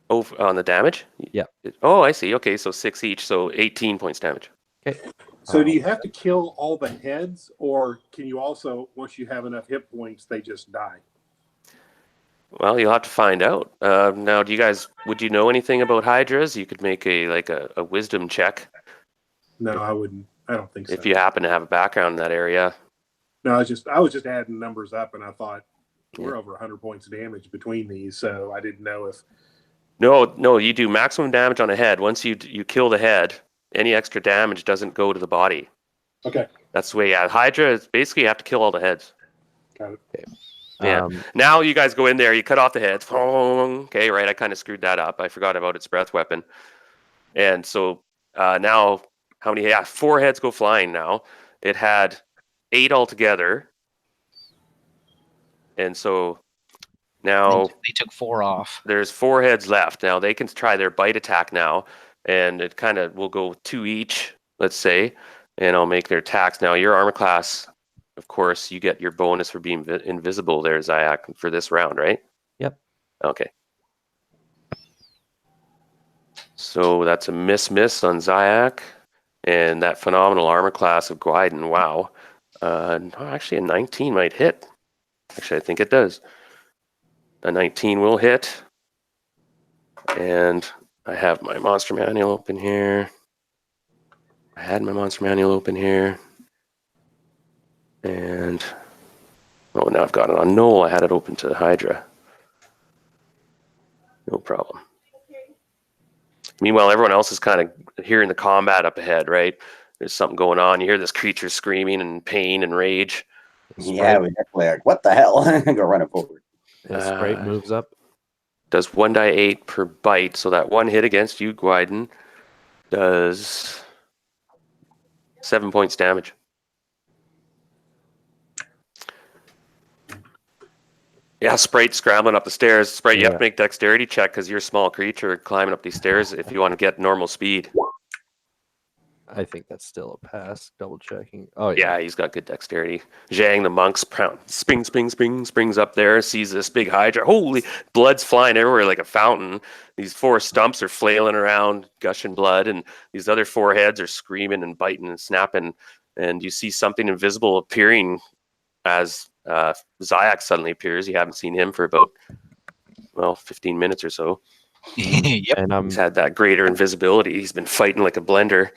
Oh, on the damage? Yeah. Oh, I see. Okay, so 6 each, so 18 points damage. Okay. So do you have to kill all the heads, or can you also, once you have enough hit points, they just die? Well, you'll have to find out. Now, would you know anything about Hydras? You could make a wisdom check. No, I wouldn't. I don't think so. if you happen to have a background in that area. No, I was just adding numbers up, and I thought we're over 100 points of damage between these, so I didn't know if. No, you do maximum damage on a head. Once you kill the head, any extra damage doesn't go to the body. Okay, That's the way. Yeah, Hydra is basically you have to kill all the heads. got it. Yeah. Now you guys go in there, you cut off the heads. Okay, right. I kind of screwed that up. I forgot about its breath weapon. And so now, how many? Yeah, 4 heads go flying now. It had 8 altogether. And so now They took 4 off. there's 4 heads left. Now they can try their bite attack now. And it kind of will go 2 each, let's say. And I'll make their attacks. Now your armor class, of course, you get your bonus for being invisible there, Zayak, for this round, right? Yep. Okay. So that's a miss on Zayak. And that phenomenal armor class of Gwyden, wow. Actually, a 19 might hit. Actually, I think it does. A 19 will hit. And I have my monster manual open here. I had my monster manual open here. And oh, now I've got it on Null. I had it open to Hydra. No problem. Meanwhile, everyone else is kind of hearing the combat up ahead, right? There's something going on. You hear this creature screaming in pain and rage. Yeah, we definitely like, what the hell? Go running forward. His Sprite moves up. Does 1d8 per bite, so that 1 hit against you, Gwyden, does 7 points damage. Yeah, Sprite scrambling up the stairs. Sprite, you have to make dexterity check because you're a small creature climbing up these stairs if you want to get normal speed. I think that's still a pass. Double checking. Oh Yeah, he's got good dexterity. Zhang the monk springs up there, sees this big Hydra. Holy, blood's flying everywhere like a fountain. These 4 stumps are flailing around, gushing blood, and these other 4 heads are screaming and biting and snapping. And you see something invisible appearing as Zayak suddenly appears. You haven't seen him for about, 15 minutes or so. Yep. And He's had that greater invisibility. He's been fighting like a blender.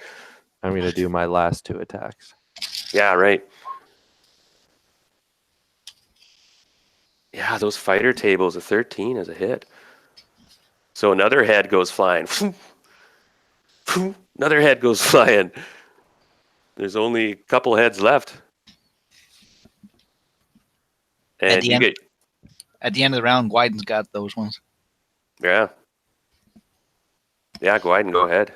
I'm going to do my last 2 attacks. Yeah, right. Yeah, those fighter tables, a 13 is a hit. So another head goes flying. Another head goes flying. There's only a couple heads left. And At the end of the round, Gwyden's got those ones. Yeah. Yeah, go ahead and go ahead.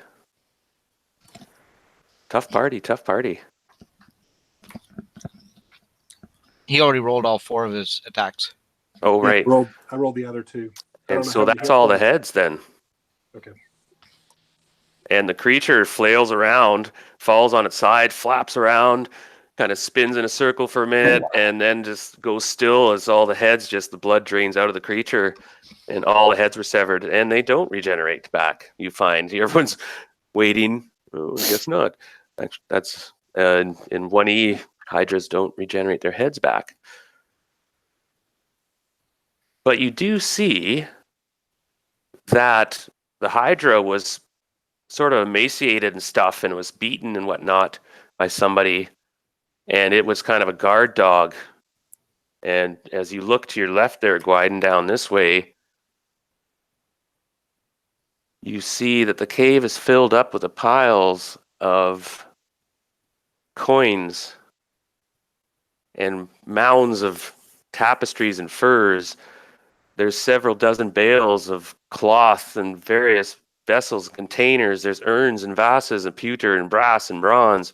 Tough party. He already rolled all 4 of his attacks. Oh, right. I rolled the other 2. And so that's all the heads then. Okay. And the creature flails around, falls on its side, flaps around, kind of spins in a circle for a minute, and then just goes still as all the heads, just the blood drains out of the creature, and all the heads were severed. And they don't regenerate back, you find. Everyone's waiting. Oh, I guess not. That's in 1E, Hydras don't regenerate their heads back. But you do see that the Hydra was sort of emaciated and stuff and was beaten and whatnot by somebody. And it was kind of a guard dog. And as you look to your left there, Gwyden, down this way, you see that the cave is filled up with the piles of coins and mounds of tapestries and furs. There's several dozen bales of cloth and various vessels, containers. There's urns and vases and pewter and brass and bronze.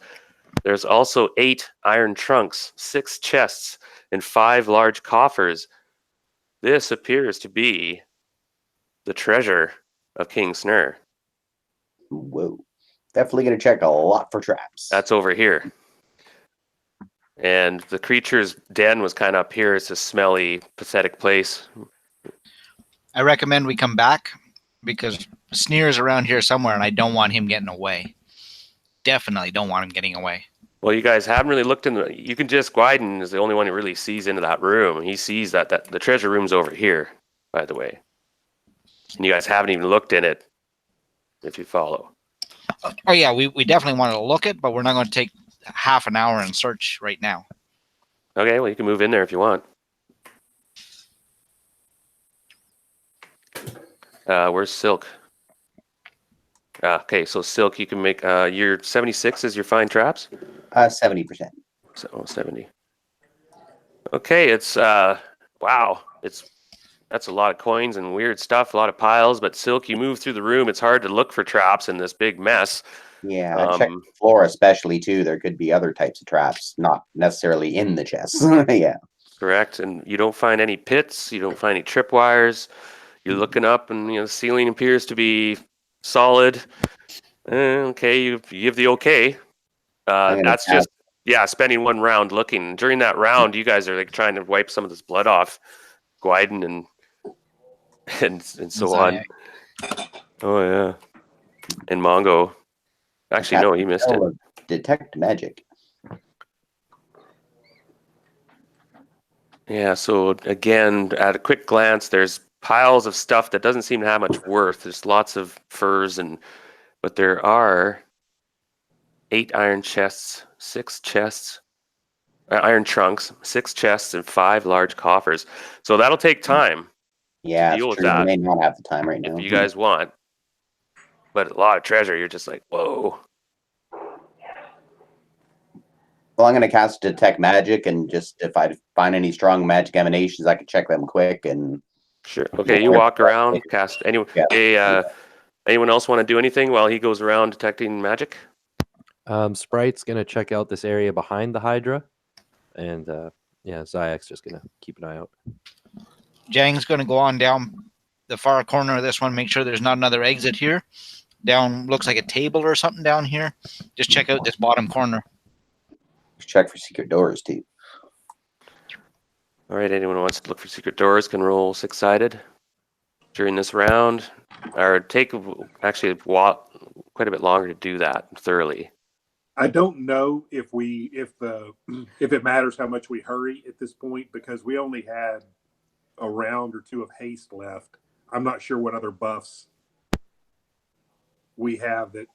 There's also 8 iron trunks, 6 chests, and 5 large coffers. This appears to be the treasure of King Snur. Whoa. Definitely going to check a lot for traps. That's over here. And the creature's den was kind of up here. It's a smelly, pathetic place. I recommend we come back because Sneer's around here somewhere and I don't want him getting away. Definitely don't want him getting away. Well, you guys haven't really looked in the... You can just... Gwyden is the only one who really sees into that room. He sees that the treasure room's over here, by the way. And you guys haven't even looked in it, if you follow. Oh yeah, we definitely want to look it, but we're not going to take half an hour and search right now. Okay, well, you can move in there if you want. Where's Silk? Okay, so Silk, you can make your 76 is your find traps. 70%. So 70. Okay, it's wow, that's a lot of coins and weird stuff, a lot of piles. But Silk, you move through the room. It's hard to look for traps in this big mess. Yeah, I checked the floor especially too. There could be other types of traps, not necessarily in the chest. Yeah. Correct, and you don't find any pits. You don't find any tripwires. You're looking up, and the ceiling appears to be solid. Okay, you give the okay. That's just spending one round looking. During that round, you guys are like trying to wipe some of this blood off, Gwyden and so on. Oh yeah, and Mongo. Actually, no, he missed it. Detect magic. Yeah, so again, at a quick glance, there's piles of stuff that doesn't seem to have much worth. There's lots of furs, but there are 8 iron chests, 6 chests, iron trunks, 6 chests, and 5 large coffers. So that'll take time Yeah, to deal it's with true. that We may not have the time right now. if you guys want. But a lot of treasure, you're just like, whoa. Well, I'm going to cast Detect Magic, and just if I find any strong magic emanations, I can check them quick. And Sure. Okay, you walk around, cast. Anyone? Yeah. Hey, anyone else want to do anything while he goes around detecting magic? Sprite's gonna check out this area behind the Hydra, and Zayak's just gonna keep an eye out. Jang's going to go on down the far corner of this one, make sure there's not another exit here. Down looks like a table or something down here. Just check out this bottom corner. check for secret doors too. All right, anyone who wants to look for secret doors can roll 6-sided during this round, or take actually quite a bit longer to do that thoroughly. I don't know if it matters how much we hurry at this point, because we only had a round or two of haste left. I'm not sure what other buffs we have that.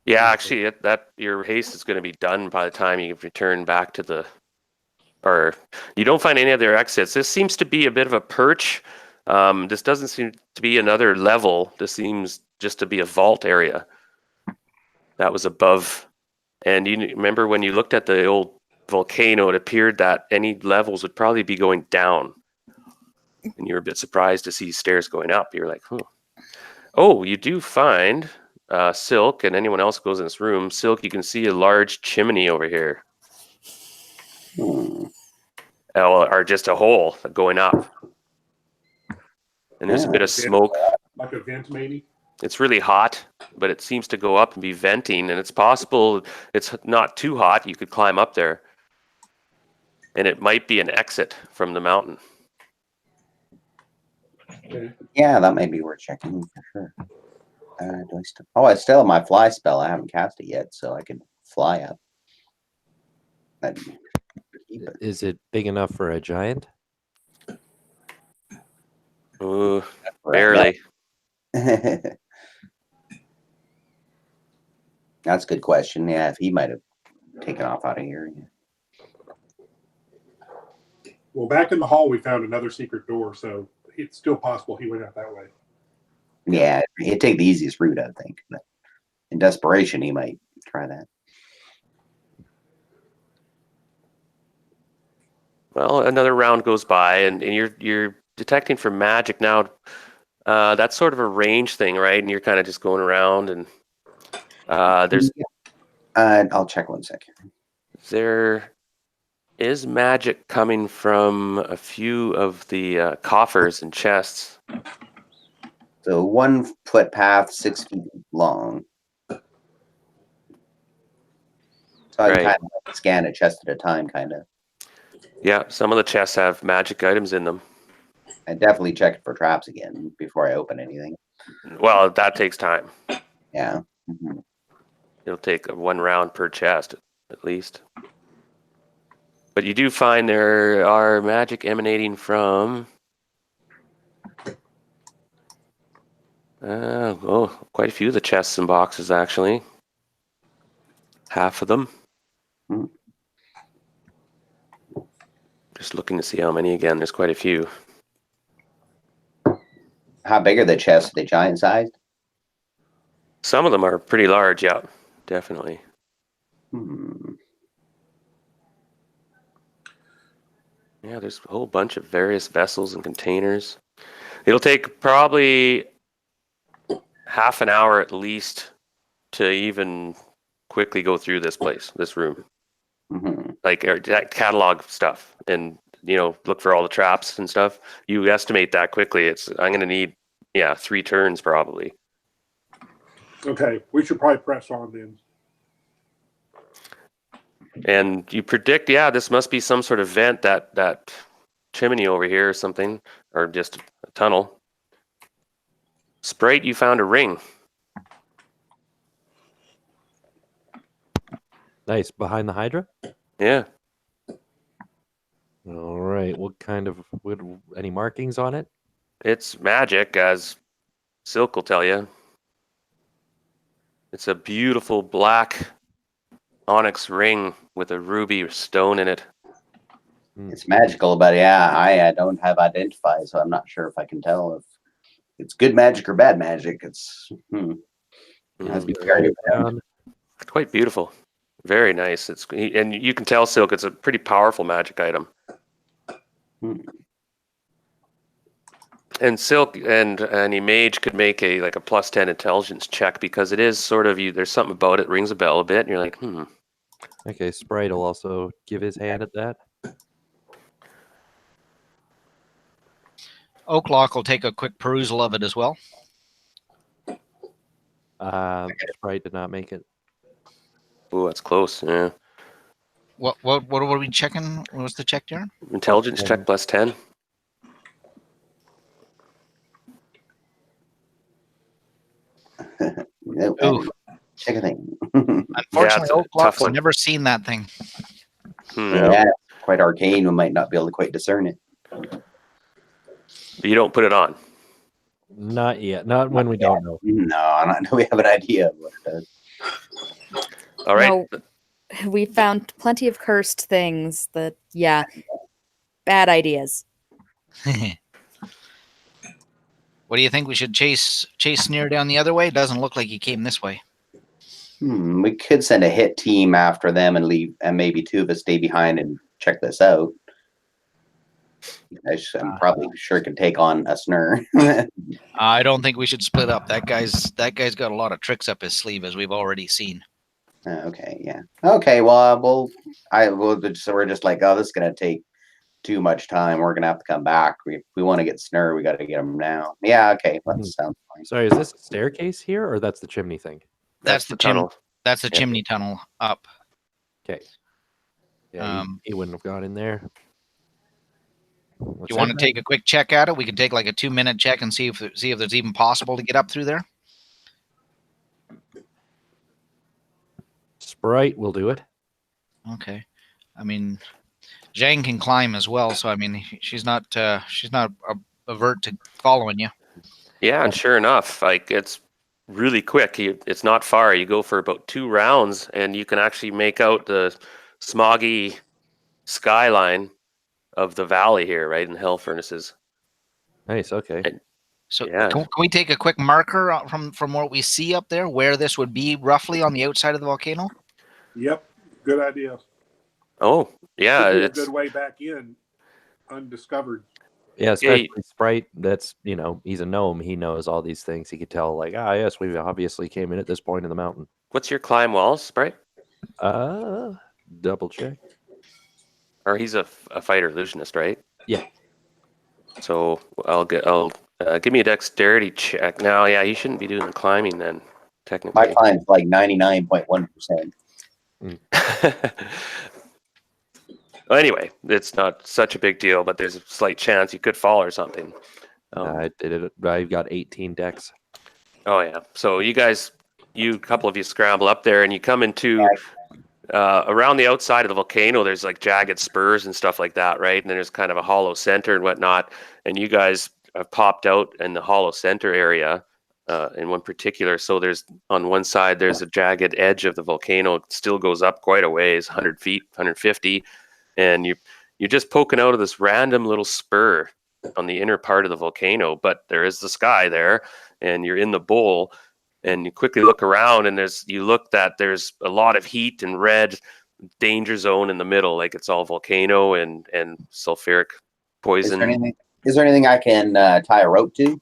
Yeah, actually, that your haste is going to be done by the time you return back to the, or you don't find any other exits. This seems to be a bit of a perch. This doesn't seem to be another level. This seems just to be a vault area that was above. And you remember when you looked at the old volcano, it appeared that any levels would probably be going down. And you were a bit surprised to see stairs going up. You're like, Oh, you do find Silk, and anyone else goes in this room. Silk, you can see a large chimney over here. Or just a hole going up. And there's a bit of smoke. Like a vent, maybe? It's really hot, but it seems to go up and be venting, and it's possible it's not too hot. You could climb up there, and it might be an exit from the mountain. Okay. Yeah, that may be worth checking for sure. I still have my fly spell. I haven't cast it yet, so I could fly up. Is it big enough for a giant? Ooh, barely. That's a good question. Yeah, if he might have taken off out of here. Yeah. Well, back in the hall, we found another secret door, so it's still possible he went out that way. Yeah, he'd take the easiest route, I think. But in desperation, he might try that. Well, another round goes by, and you're detecting for magic now. That's sort of a range thing, right? And you're kind of just going around, and there's. I'll check 1 second. There is magic coming from a few of the coffers and chests. So 1 foot path, 6 feet long. So I can kind of scan a chest at a time, kind of. Yeah, some of the chests have magic items in them. I definitely check it for traps again before I open anything. Well, that takes time. Yeah. Mm-hmm. It'll take 1 round per chest, at least. But you do find there are magic emanating from Quite a few of the chests and boxes, actually. Half of them. Hmm. Just looking to see how many again. There's quite a few. How big are the chests? Are they giant sized? Some of them are pretty large, yeah, definitely. Hmm. Yeah, there's a whole bunch of various vessels and containers. It'll take probably half an hour at least to even quickly go through this place, this room. Mm-hmm. Like catalog stuff and look for all the traps and stuff. You estimate that quickly. I'm gonna need 3 turns probably. Okay, we should probably press on then. And you predict, this must be some sort of vent, that chimney over here or something, or just a tunnel. Sprite, you found a ring. Nice. Behind the Hydra? Yeah. All right. Any markings on it? It's magic, as Silk will tell you. It's a beautiful black onyx ring with a ruby stone in it. It's magical, but I don't have identify, so I'm not sure if I can tell if it's good magic or bad magic. It's has to be very Quite beautiful. Very nice. And you can tell, Silk, it's a pretty powerful magic item. And Silk and any mage could make a +10 intelligence check, because it is sort of there's something about it, rings a bell a bit, and you're like, Okay, Sprite will also give his hand at that. Oaklock will take a quick perusal of it as well. Sprite did not make it. Ooh, that's close. Yeah. What were we checking? What was the check, Darren? Intelligence check +10. Nope. Check a thing. Unfortunately, Yeah, Oaklock's never seen that thing. Yeah, quite arcane. We might not be able to quite discern it. You don't put it on. Not yet. Not when we don't know. No, not until we have an idea of what it does. All right. No, we found plenty of cursed things that, bad ideas. What do you think? We should chase Sneer down the other way? It doesn't look like he came this way. We could send a hit team after them and leave, and maybe 2 of us stay behind and check this out. I'm probably sure it could take on a Snur. I don't think we should split up. That guy's got a lot of tricks up his sleeve, as we've already seen. Okay, yeah. Okay, well, so we're just like, oh, this is gonna take too much time. We're gonna have to come back. We want to get Snur. We got to get him now. Yeah, okay, that sounds fine. Sorry, is this a staircase here, or that's the chimney thing? That's the tunnel. That's the chimney tunnel up. Okay. Yeah, he wouldn't have gone in there. You want to take a quick check at it? We can take like a 2-minute check and see if there's even possible to get up through there. Sprite will do it. Okay. I mean, Zhang can climb as well, so I mean, she's not avert to following you. Yeah, and sure enough, it's really quick. It's not far. You go for about 2 rounds, and you can actually make out the smoggy skyline of the valley here, right in Hell Furnaces. Nice. Okay. So can we take a quick marker from what we see up there, where this would be roughly on the outside of the volcano? Yep, good idea. Oh, yeah, it's a good way back in, undiscovered. Yeah, especially Sprite. That's he's a gnome. He knows all these things. He could tell, like, yes, we obviously came in at this point in the mountain. What's your climb walls, Sprite? Double check. Or he's a fighter illusionist, right? Yeah. So give me a dexterity check. Now, yeah, he shouldn't be doing the climbing then, technically. My climb's like 99.1%. Well, anyway, it's not such a big deal, but there's a slight chance you could fall or something. I did it. I've got 18 dex. Oh yeah. So a couple of you scramble up there, and you come into around the outside of the volcano. There's like jagged spurs and stuff like that, right? And then there's kind of a hollow center and whatnot. And you guys have popped out in the hollow center area in one particular. So there's on one side there's a jagged edge of the volcano. It still goes up quite a ways, 100 feet, 150, and you're just poking out of this random little spur on the inner part of the volcano. But there is the sky there, and you're in the bowl, and you quickly look around, and there's a lot of heat and red danger zone in the middle, like it's all volcano and sulfuric poison. Is there anything I can tie a rope to?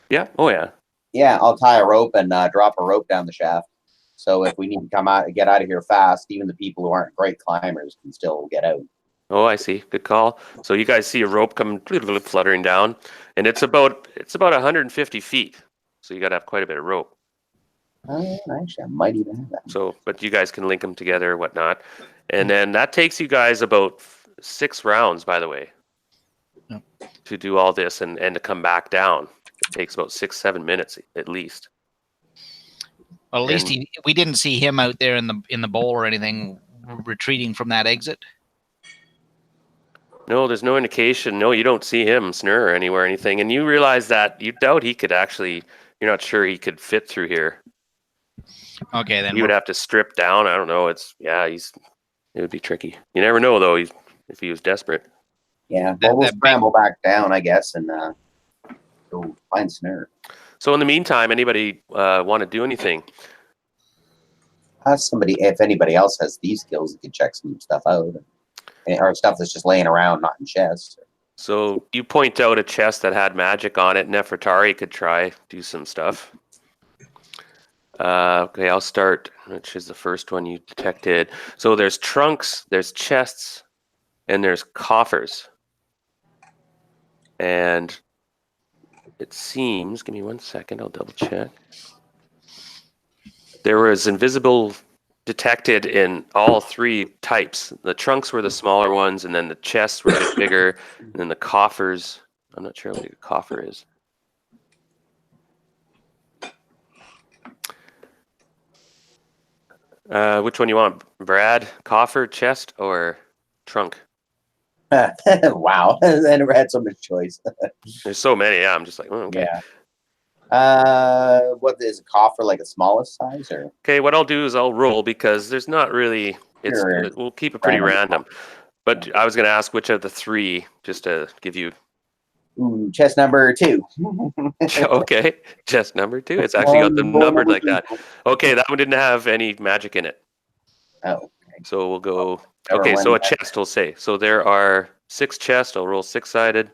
Yeah. Oh yeah. Yeah, I'll tie a rope and drop a rope down the shaft. So if we need to get out of here fast, even the people who aren't great climbers can still get out. Oh, I see. Good call. So you guys see a rope come fluttering down, and it's about 150 feet. So you got to have quite a bit of rope. Actually, I might even have that. So, but you guys can link them together or whatnot, and then that takes you guys about 6 rounds, by the way, to do all this and to come back down. It takes about 6-7 minutes at least. Well, at least we didn't see him out there in the bowl or anything retreating from that exit. No, there's no indication. No, you don't see him snur anywhere or anything, and you realize that you doubt he could actually. You're not sure he could fit through here. Okay, then He would have to strip down. I don't know. It would be tricky. You never know though. If he was desperate. Yeah, well, we'll scramble back down, I guess, and go find Snare. So in the meantime, anybody want to do anything? If anybody else has these skills, they could check some stuff out, or stuff that's just laying around, not in chests. So you point out a chest that had magic on it. Nefertari could try do some stuff. Okay, I'll start. Which is the first one you detected? So there's trunks, there's chests, and there's coffers. And it seems, give me 1 second, I'll double check. There was invisible detected in all 3 types. The trunks were the smaller ones, and then the chests were a bit bigger, and then the coffers, I'm not sure what a coffer is. Which one you want, Brad? Coffer, chest, or trunk? Wow, I never had so much choice. There's so many. Yeah, I'm just like, okay. Yeah. What is a coffer, like the smallest size, or? Okay, what I'll do is I'll roll because there's not really. Sure. We'll keep it pretty random. But I was going to ask which of the 3, just to give you. Chest number 2. Okay, chest number 2. It's actually got them numbered like that. Okay, that one didn't have any magic in it. Oh. Okay. So we'll go. Okay, so a chest, we'll say. So there are 6 chests. I'll roll 6-sided.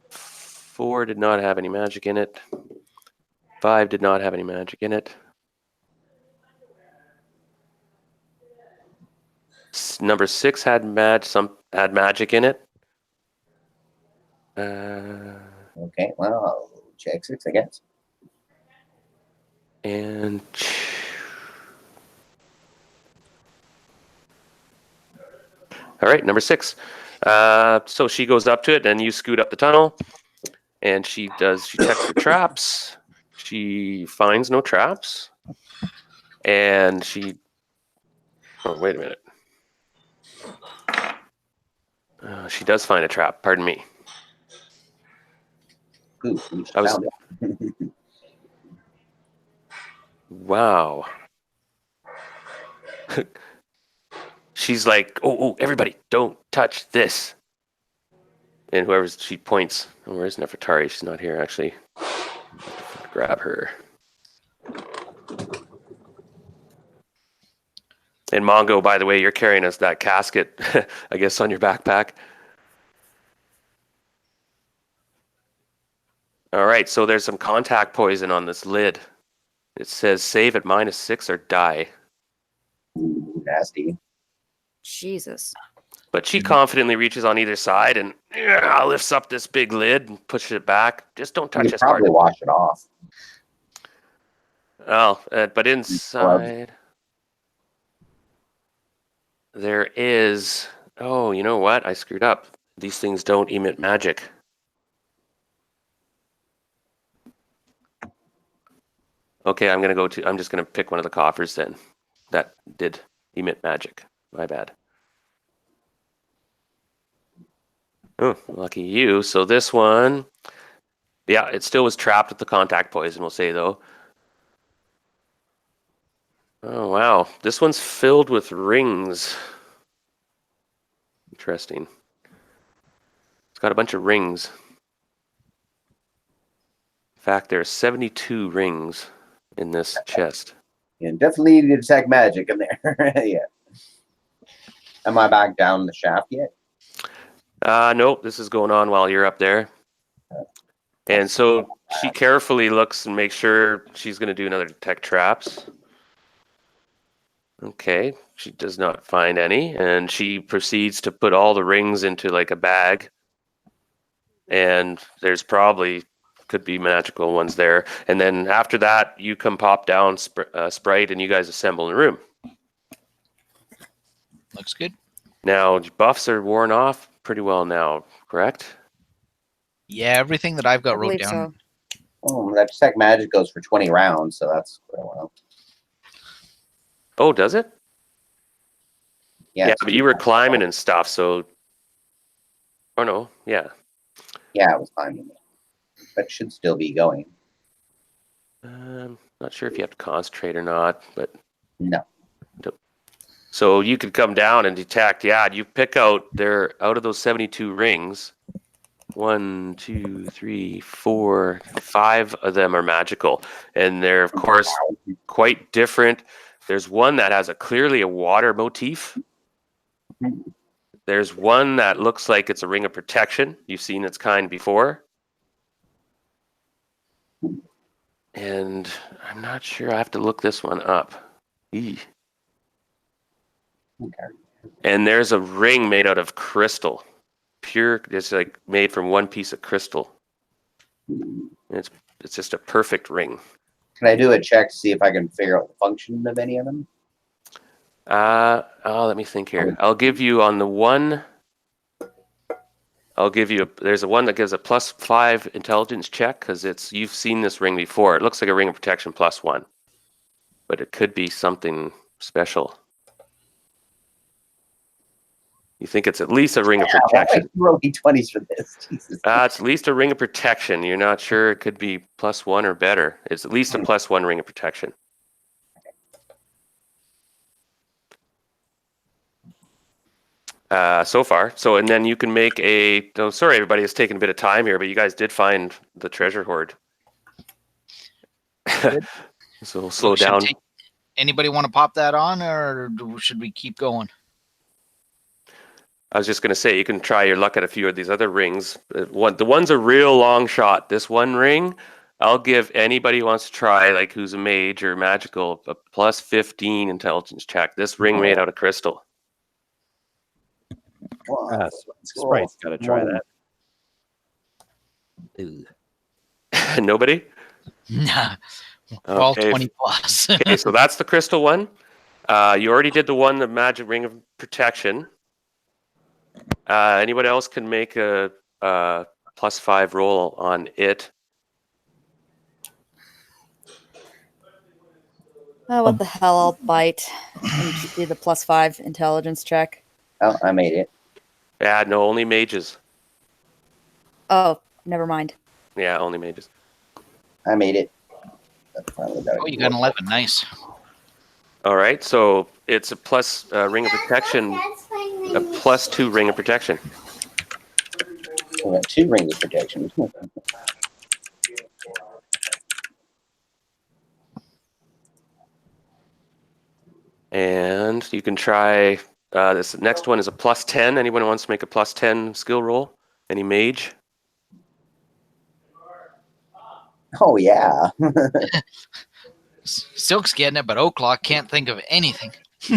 4 did not have any magic in it. 5 did not have any magic in it. Number 6 had magic in it. Okay, well, I'll check 6, I guess. And all right, number 6. So she goes up to it, and you scoot up the tunnel, and she checks for traps. She finds no traps, and oh, wait a minute. She does find a trap. Pardon me. Ooh, found it. Wow. She's like, oh, everybody, don't touch this. And she points, where's Nefertari? She's not here, actually. Grab her. And Mongo, by the way, you're carrying us that casket, I guess, on your backpack. All right, so there's some contact poison on this lid. It says save at -6 or die. Ooh, nasty. Jesus. But she confidently reaches on either side and lifts up this big lid and pushes it back. Just don't touch You this probably part. wash it off. Oh, but inside there is. Oh, you know what? I screwed up. These things don't emit magic. Okay, I'm just gonna pick one of the coffers then. That did emit magic. My bad. Oh, lucky you. So this one Yeah, it still was trapped with the contact poison, we'll say, though. Oh, wow. This one's filled with rings. Interesting. It's got a bunch of rings. In fact, there are 72 rings in this chest. And definitely need to detect magic in there. Yeah. Am I back down the shaft yet? Nope, this is going on while you're up there. And so she carefully looks and makes sure she's going to do another detect traps. Okay, she does not find any, and she proceeds to put all the rings into like a bag. And there's probably could be magical ones there. And then after that, you come pop down Sprite, and you guys assemble in a room. Looks good. Now buffs are worn off pretty well now, correct? Yeah, everything that I've I got wrote believe down. so. Oh, that detect magic goes for 20 rounds, so that's quite a while. Oh, does it? Yeah, Yeah, it's but you were climbing and stuff, so. Oh no, yeah. Yeah, it was climbing. But should still be going. Not sure if you have to concentrate or not, but. No. So you could come down and detect. Yeah, you pick out out of those 72 rings. 1, 2, 3, 4, 5 of them are magical, and they're of course quite different. There's one that has clearly a water motif. There's one that looks like it's a ring of protection. You've seen its kind before. And I'm not sure. I have to look this one up. Eee. Okay. And there's a ring made out of crystal. Pure, it's like made from one piece of crystal. It's just a perfect ring. Can I do a check to see if I can figure out the function of any of them? Let me think here. I'll give you on the one. There's a one that gives a +5 intelligence check because you've seen this ring before. It looks like a ring of protection +1, but it could be something special. You think it's at least a ring of protection? Roll d20s for this. Jesus. It's at least a ring of protection. You're not sure. It could be +1 or better. It's at least a +1 ring of protection. So far. So, and then you can make sorry, everybody, it's taken a bit of time here, but you guys did find the treasure hoard. So we'll slow down. Anybody want to pop that on, or should we keep going? I was just going to say, you can try your luck at a few of these other rings. The one's a real long shot. This one ring, I'll give anybody who wants to try, like who's a mage or magical, a +15 intelligence check. This ring made out of crystal. Sprite's got to try that. Ew. Nobody? Nah. All Okay. 20 plus. Okay, so that's the crystal one. You already did the one, the magic ring of protection. Anybody else can make a +5 roll on it. Oh, what the hell? I'll bite and do the +5 intelligence check. Oh, I made it. Yeah, no, only mages. Oh, never mind. Yeah, only mages. I made it. Finally got it. Oh, you got an 11. Nice. All right, so it's a ring of protection, a +2 ring of protection. We got 2 rings of protection. And you can try, this next one is a +10. Anyone wants to make a +10 skill roll? Any mage? Oh, yeah. Silk's getting it, but O'Clock can't think of anything.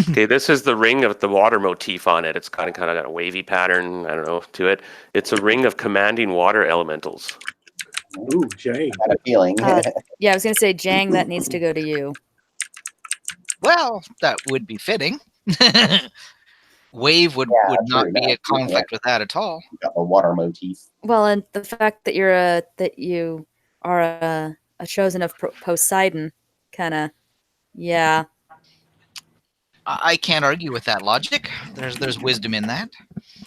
Okay, this is the ring of the water motif on it. It's kind of got a wavy pattern, I don't know, to it. It's a ring of commanding water elementals. Ooh, Jane. I had a feeling. Yeah, I was going to say, Jang, that needs to go to you. Well, that would be fitting. Wave would not true, be no, a conflict with that at all. Got the water motif. Well, and the fact that you are a chosen of Poseidon, kind of, yeah. I can't argue with that logic. There's wisdom in that.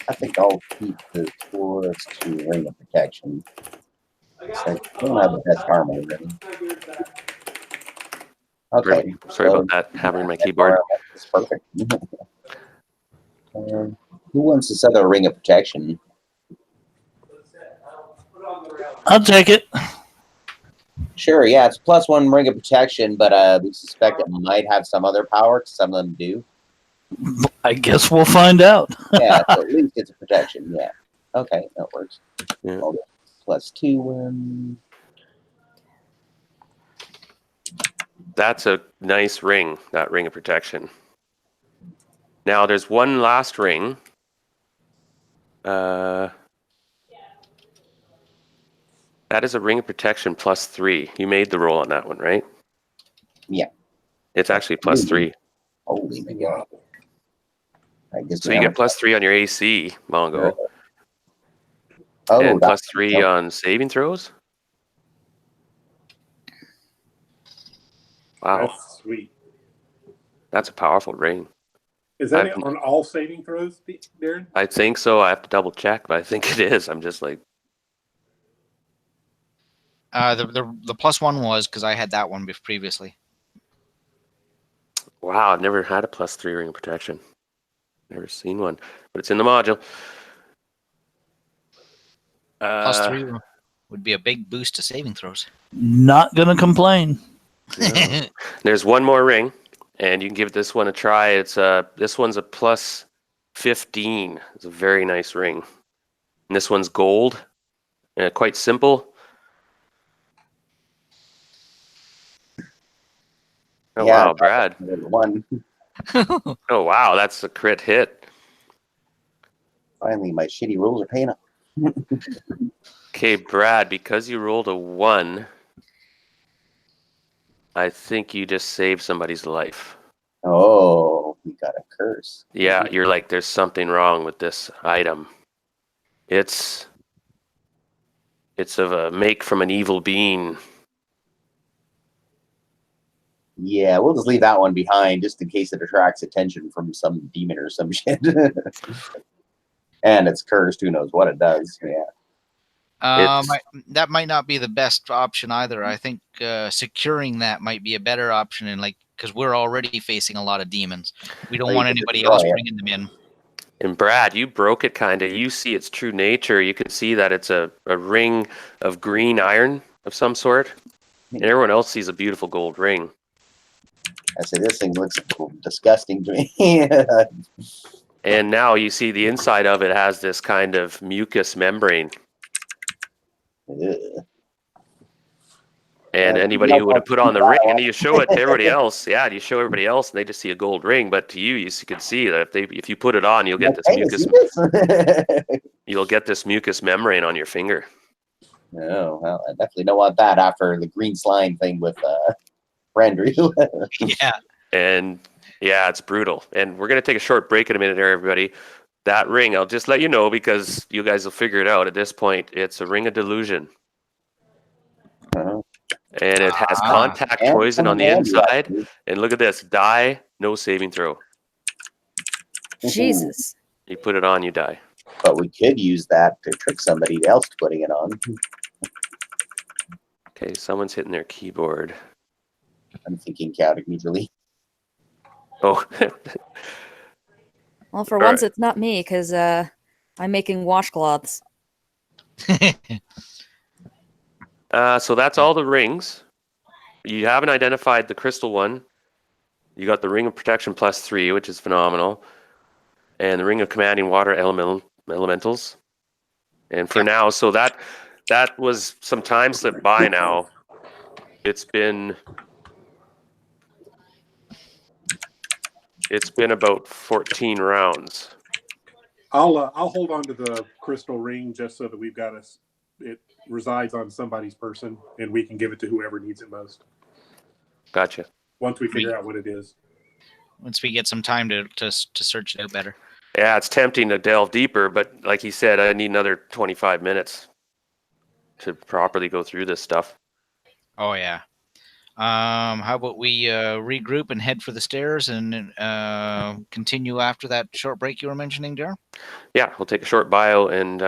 I think I'll keep the +2 ring of protection. So I don't have the best armor. Really. Okay. Sorry so about that. Hammering my keyboard. It's perfect. Who wants this other ring of protection? I'll take it. Sure, yeah, it's +1 ring of protection, but we suspect it might have some other power, 'cause some of them do. I guess we'll find out. Yeah, so at least it's a protection, yeah. Okay, that works. Yeah. +2. That's a nice ring, that ring of protection. Now there's one last ring. That is a ring of protection +3. You made the roll on that one, right? Yeah. It's actually +3. Holy my God. I guess So you get +3 on your AC, Mongo. Oh, And that's +3 on saving throws? Wow, That's sweet. that's a powerful ring. Is that I've- on all saving throws, Darren? I think so. I have to double check, but I think it is. I'm just like, The +1 was because I had that one previously. wow, I've never had a +3 ring of protection. Never seen one, but it's in the module. +3 would be a big boost to saving throws. Not gonna complain. Yeah. There's one more ring, and you can give this one a try. It's this one's a +15. It's a very nice ring. And this one's gold, quite simple. Oh Yeah, wow, Brad! One. Oh wow, that's a crit hit. Finally, my shitty rules are paying off. Okay, Brad, because you rolled a 1, I think you just saved somebody's life. Oh, we got a curse. Yeah, you're like, there's something wrong with this item. It's of a make from an evil being. Yeah, we'll just leave that one behind just in case it attracts attention from some demon or some shit. And it's cursed. Who knows what it does? Yeah. That might not be the best option either. I think securing that might be a better option, and because we're already facing a lot of demons, we don't want anybody else bringing them in. And Brad, you broke it kind of. You see its true nature. You can see that it's a ring of green iron of some sort. And everyone else sees a beautiful gold ring. I say this thing looks disgusting to me. And now you see the inside of it has this kind of mucus membrane. Ugh. And anybody who would have put on the ring, and you show it to everybody else, you show everybody else, and they just see a gold ring. But to you, you can see that if you put it on, you'll get this mucus. You'll get this mucus membrane on your finger. Oh, well, I definitely don't want that after the green slime thing with Brandry. Yeah. And yeah, it's brutal. And we're gonna take a short break in a minute here, everybody. That ring, I'll just let you know because you guys will figure it out at this point. It's a ring of delusion. And it has contact poison on the inside. And look at this. Die, no saving throw. Jesus. You put it on, you die. But we could use that to trick somebody else putting it on. Okay, someone's hitting their keyboard. I'm thinking chaotic neutrally. Oh. Well, for All once, right. it's not me because I'm making washcloths. So that's all the rings. You haven't identified the crystal one. You got the ring of protection +3, which is phenomenal. And the ring of commanding water elementals. And for now, so that was some time slipped by now. It's been about 14 rounds. I'll hold on to the crystal ring just so that we've got it resides on somebody's person and we can give it to whoever needs it most. Gotcha. Once we figure out what it is. Once we get some time to search it out better. Yeah, it's tempting to delve deeper, but like he said, I need another 25 minutes to properly go through this stuff. Oh yeah. How about we regroup and head for the stairs and continue after that short break you were mentioning, Darren? Yeah, we'll take a short bio and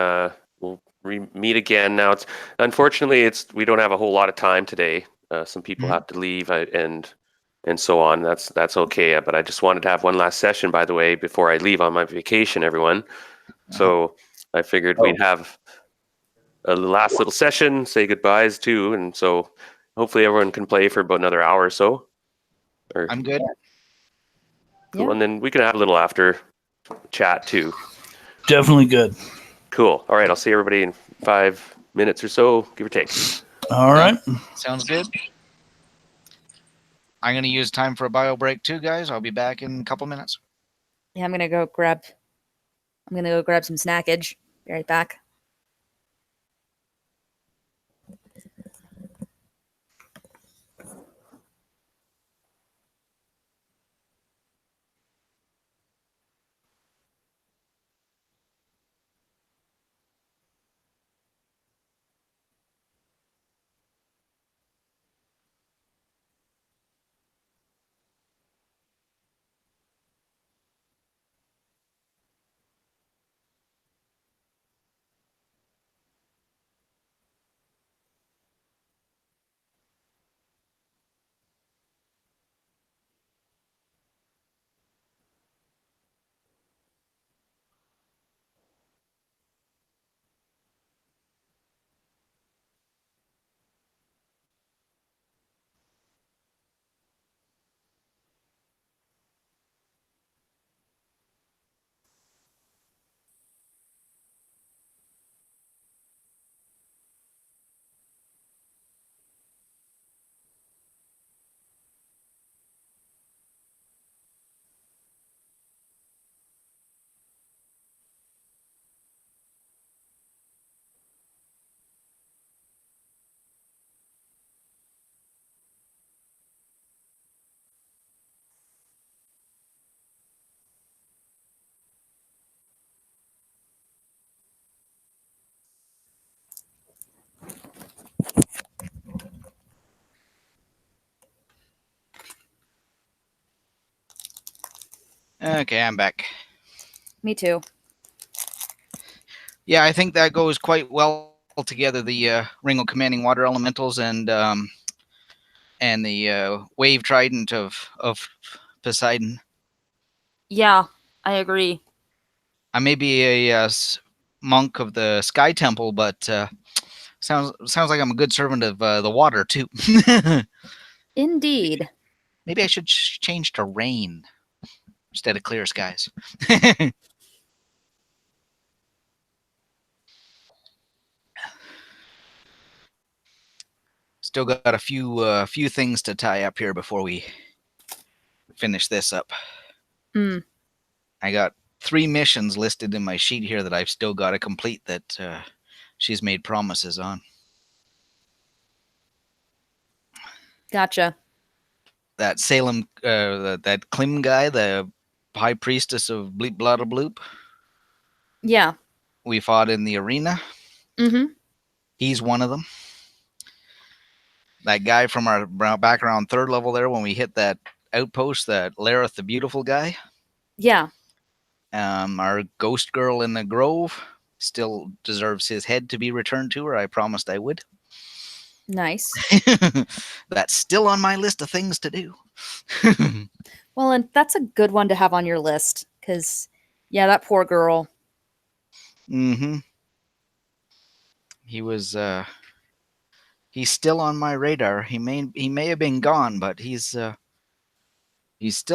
we'll meet again. Now, it's unfortunately we don't have a whole lot of time today. Some people Mhm. have to leave and so on. That's okay. But I just wanted to have one last session, by the way, before I leave on my vacation, everyone. So I figured we'd have a last little session, say goodbyes too, and so hopefully everyone can play for about another hour or so. Or I'm good. cool, Yeah. and then we can have a little after chat too. Definitely good. Cool. All right, I'll see everybody in 5 minutes or so, give or take. All right. Sounds good. I'm gonna use time for a bio break too, guys. I'll be back in a couple minutes. Yeah, I'm gonna go grab some snackage. Be right back. Okay, I'm back. Me too. Yeah, I think that goes quite well together. The Ringo commanding water elementals and the wave trident of Poseidon. Yeah, I agree. I may be a monk of the Sky Temple, but sounds like I'm a good servant of the water too. Indeed. Maybe I should change to rain instead of clear skies. Still got a few things to tie up here before we finish this up. Hmm. I got 3 missions listed in my sheet here that I've still got to complete that she's made promises on. Gotcha. That Salem, that Klim guy, the high priestess of Bleep Blotta Bloop, Yeah. we fought in the arena. Mm-hmm. He's one of them. That guy from our back around 3rd level there when we hit that outpost, that Lareth the Beautiful guy. Yeah. Our ghost girl in the grove still deserves his head to be returned to her. I promised I would. Nice. That's still on my list of things to do. Well, and that's a good one to have on your list, because, yeah, that poor girl. Mm-hmm. He was he's still on my radar. He may have been gone, but he still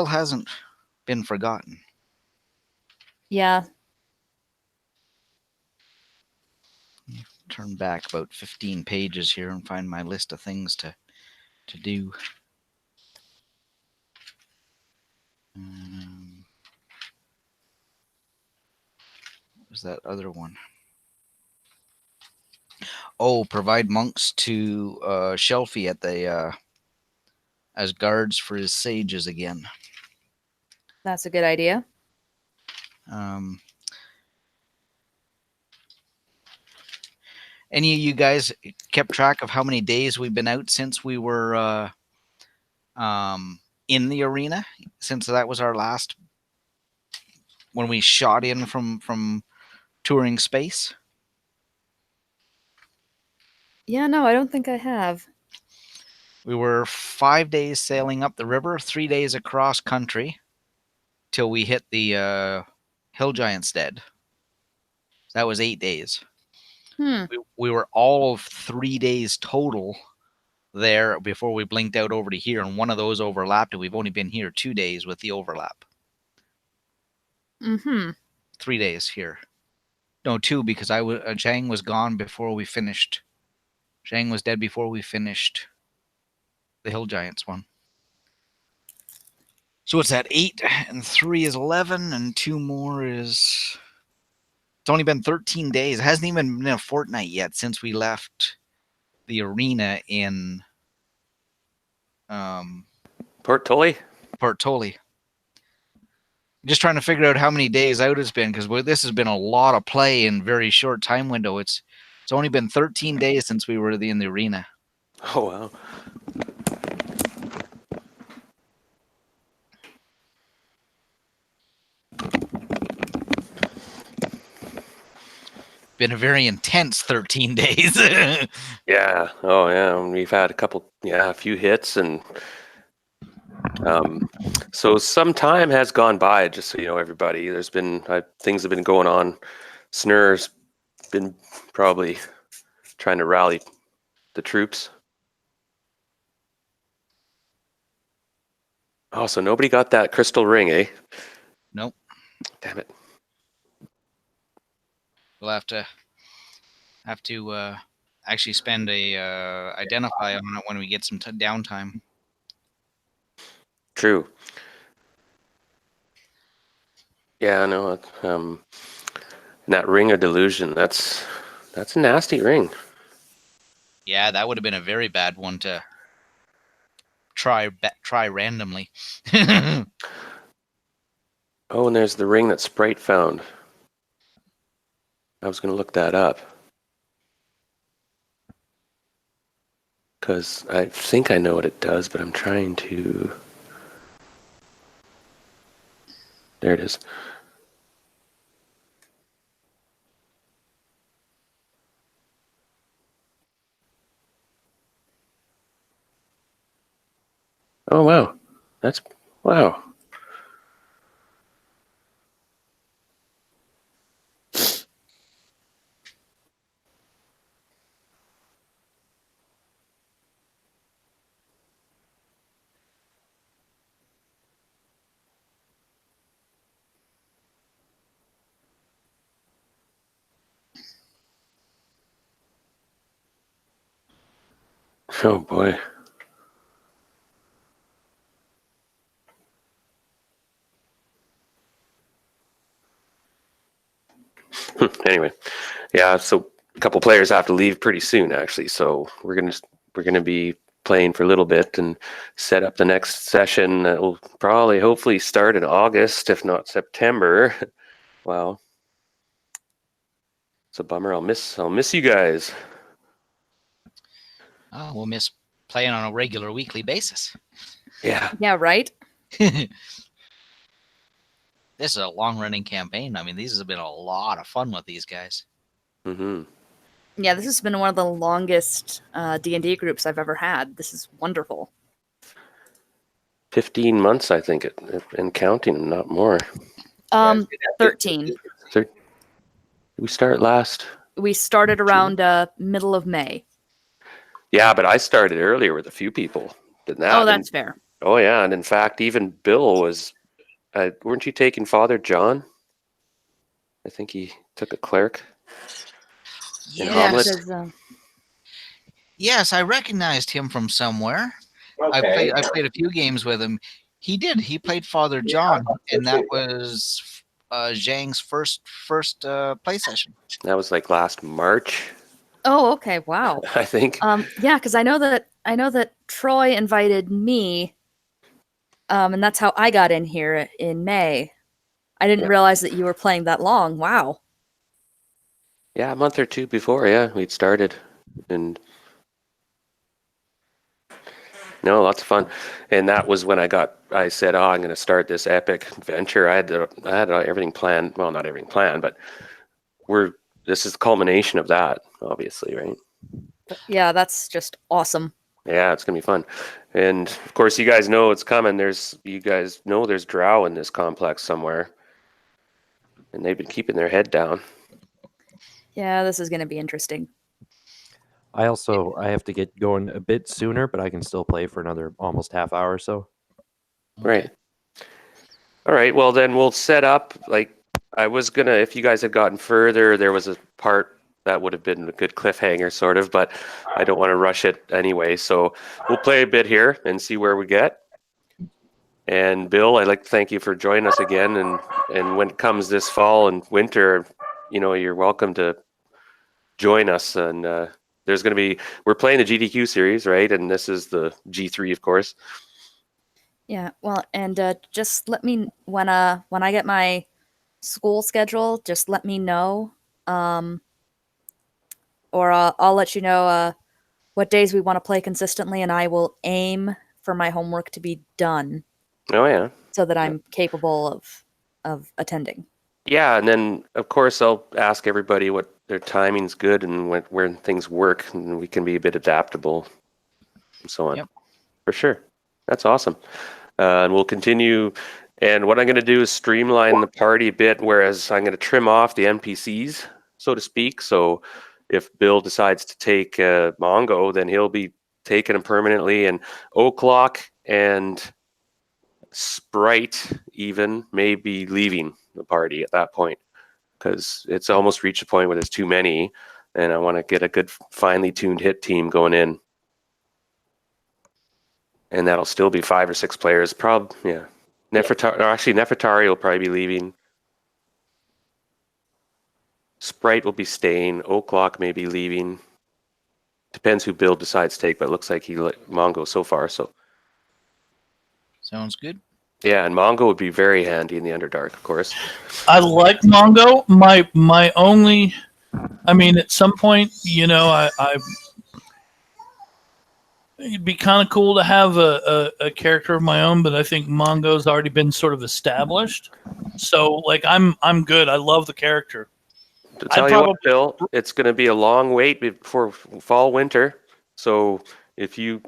hasn't been forgotten. Yeah. Turn back about 15 pages here and find my list of things to do. What was that other one? Oh, provide monks to Shelfie at the as guards for his sages again. That's a good idea. Any of you guys kept track of how many days we've been out since we were in the arena? Since that was our last when we shot in from touring space? Yeah, no, I don't think I have. We were 5 days sailing up the river, 3 days across country, till we hit the Hill Giant's Dead. That was 8 days. We were all of 3 days total there before we blinked out over to here, and one of those overlapped, and we've only been here 2 days with the overlap. Mm-hmm. 3 days here. No, 2, because Zhang was gone before we finished. Zhang was dead before we finished the Hill Giants one. So it's at 8, and 3 is 11, and 2 more is... It's only been 13 days. It hasn't even been a fortnight yet since we left the arena in Port Tully? Port Tully. Just trying to figure out how many days out it's been, because this has been a lot of play in very short time window. It's only been 13 days since we were in the arena. Oh, wow. Been a very intense 13 days. Yeah. Oh, yeah. And we've had a few hits, and so some time has gone by. Just so you know, everybody, there's been things have been going on. Snur's been probably trying to rally the troops. Oh, so nobody got that crystal ring, eh? Nope. Damn it. We'll have to actually spend a identify on it when we get some downtime. True. Yeah, I know. That ring of delusion, that's a nasty ring. Yeah, that would have been a very bad one to try randomly. Oh, and there's the ring that Sprite found. I was going to look that up. Because I think I know what it does, but I'm trying to... There it is. Oh, wow. Wow. Oh, boy. Anyway, yeah, so a couple players have to leave pretty soon, actually. So we're gonna be playing for a little bit and set up the next session that will probably, hopefully, start in August, if not September. Wow, it's a bummer. I'll miss you guys. Oh, we'll miss playing on a regular weekly basis. Yeah. Yeah, right? This is a long-running campaign. I mean, these have been a lot of fun with these guys. Mm-hmm. Yeah, this has been one of the longest D&D groups I've ever had. This is wonderful. 15 months, I think, and counting, not more. 13. We start last. We started around middle of May. Yeah, but I started earlier with a few people than that. Oh, that's fair. Oh, yeah, and in fact, even Bill was. Weren't you taking Father John? I think he took a cleric. Yeah, Hamlet? because, Yes, I recognized him from somewhere. Okay. I played a few games with him. He did. He played Father John, and that was Zhang's first play session. That was like last March, oh, okay, wow. I think. Yeah, because I know that Troy invited me, and that's how I got in here in May. I didn't realize that you were playing that long. Wow. Yeah, a month or two before, yeah, we'd started. And no, lots of fun. And that was when I said, oh, I'm going to start this epic adventure. I had everything planned. Well, not everything planned, but this is the culmination of that, obviously, right? Yeah, that's just awesome. Yeah, it's gonna be fun. And of course, you guys know it's coming. You guys know there's drow in this complex somewhere, and they've been keeping their head down. Yeah, this is going to be interesting. I have to get going a bit sooner, but I can still play for another almost half hour or so. Right. All right. Well, then we'll set up. Like I was gonna, if you guys had gotten further, there was a part that would have been a good cliffhanger, sort of. But I don't want to rush it anyway. So we'll play a bit here and see where we get. And Bill, I'd like to thank you for joining us again. And when it comes this fall and winter, you're welcome to join us. And there's going to be, we're playing the GDQ series, right? And this is the G3, of course. Yeah, well, and just let me when I get my school schedule, just let me know, or I'll let you know what days we want to play consistently, and I will aim for my homework to be done. Oh yeah. So that I'm capable of attending. Yeah, and then of course I'll ask everybody what their timing's good and where things work, and we can be a bit adaptable and so on. Yep. For sure. That's awesome. And we'll continue. And what I'm going to do is streamline the party a bit, whereas I'm going to trim off the NPCs, so to speak. So if Bill decides to take Mongo, then he'll be taking him permanently. And O'Clock and Sprite even may be leaving the party at that point, because it's almost reached a point where there's too many, and I want to get a good, finely tuned hit team going in. And that'll still be 5 or 6 players. Yeah. Nefertari will probably be leaving. Sprite will be staying. O'Clock may be leaving. Depends who Bill decides to take, but it looks like he let Mongo so far. So Sounds good. yeah, and Mongo would be very handy in the Underdark, of course. I like Mongo. My only, I mean, at some point, it'd be kind of cool to have a character of my own, but I think Mongo's already been sort of established. So, like, I'm good. I love the character. To tell you what, Bill, it's going to be a long wait before fall, winter. So if you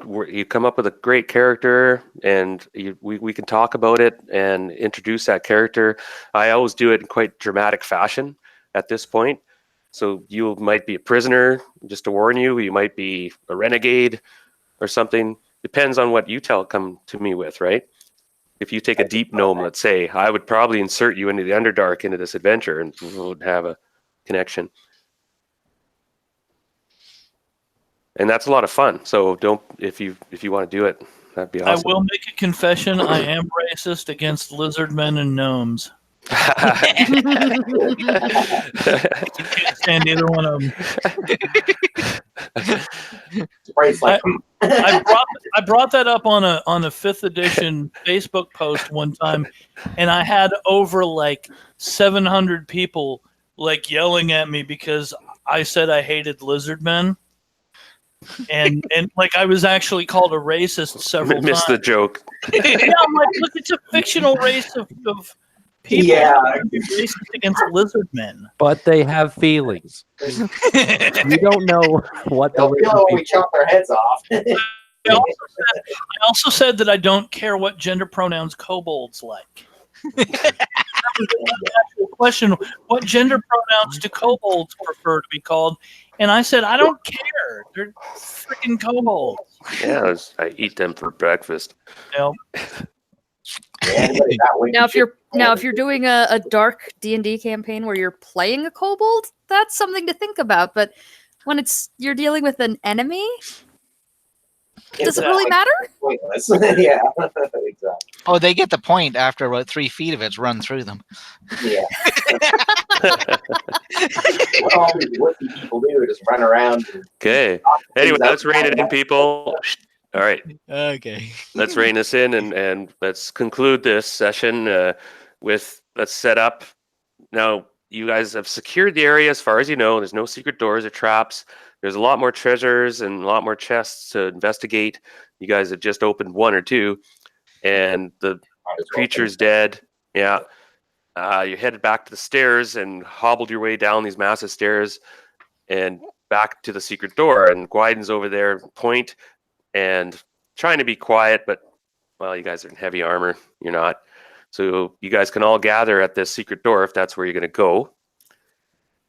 come up with a great character and we can talk about it and introduce that character. I always do it in quite dramatic fashion at this point. So you might be a prisoner, just to warn you. You might be a renegade or something. Depends on what you come to me with, right? If you take a deep gnome, let's say, I would probably insert you into the Underdark, into this adventure, and would have a connection. And that's a lot of fun. So if you want to do it, that'd be awesome. I will make a confession. I am racist against lizardmen and gnomes. I can't stand either one of them. I brought that up on a 5th edition Facebook post one time, and I had over like 700 people like yelling at me because I said I hated lizard men. And like I was actually called a racist several times. Missed the joke. Yeah, I'm like, look, it's a fictional race of people. Yeah. Racist against lizard men. But they have feelings. You don't know what They'll feel it when we chop their heads off. I also said that I don't care what gender pronouns kobolds like. Question: what gender pronouns do kobolds prefer to be called? And I said, I don't care. They're freaking kobolds. Yeah, I eat them for breakfast. You know? Now, if you're doing a dark D&D campaign where you're playing a kobold, that's something to think about. But when you're dealing with an enemy, does it really matter? Pointless. Yeah, exactly. Oh, they get the point after about 3 feet of it's run through them. Yeah. What all these wussy people do is just run around. Okay. Anyway, let's rein it in, people. All right. Okay. Let's rein this in and let's conclude this session let's set up. Now, you guys have secured the area as far as you know. There's no secret doors or traps. There's a lot more treasures and a lot more chests to investigate. You guys have just opened 1 or 2, and the creature's dead. Yeah. You headed back to the stairs and hobbled your way down these massive stairs, and back to the secret door, and Gwyden's over there, point, and trying to be quiet, but, well, you guys are in heavy armor. You're not. So you guys can all gather at this secret door if that's where you're going to go.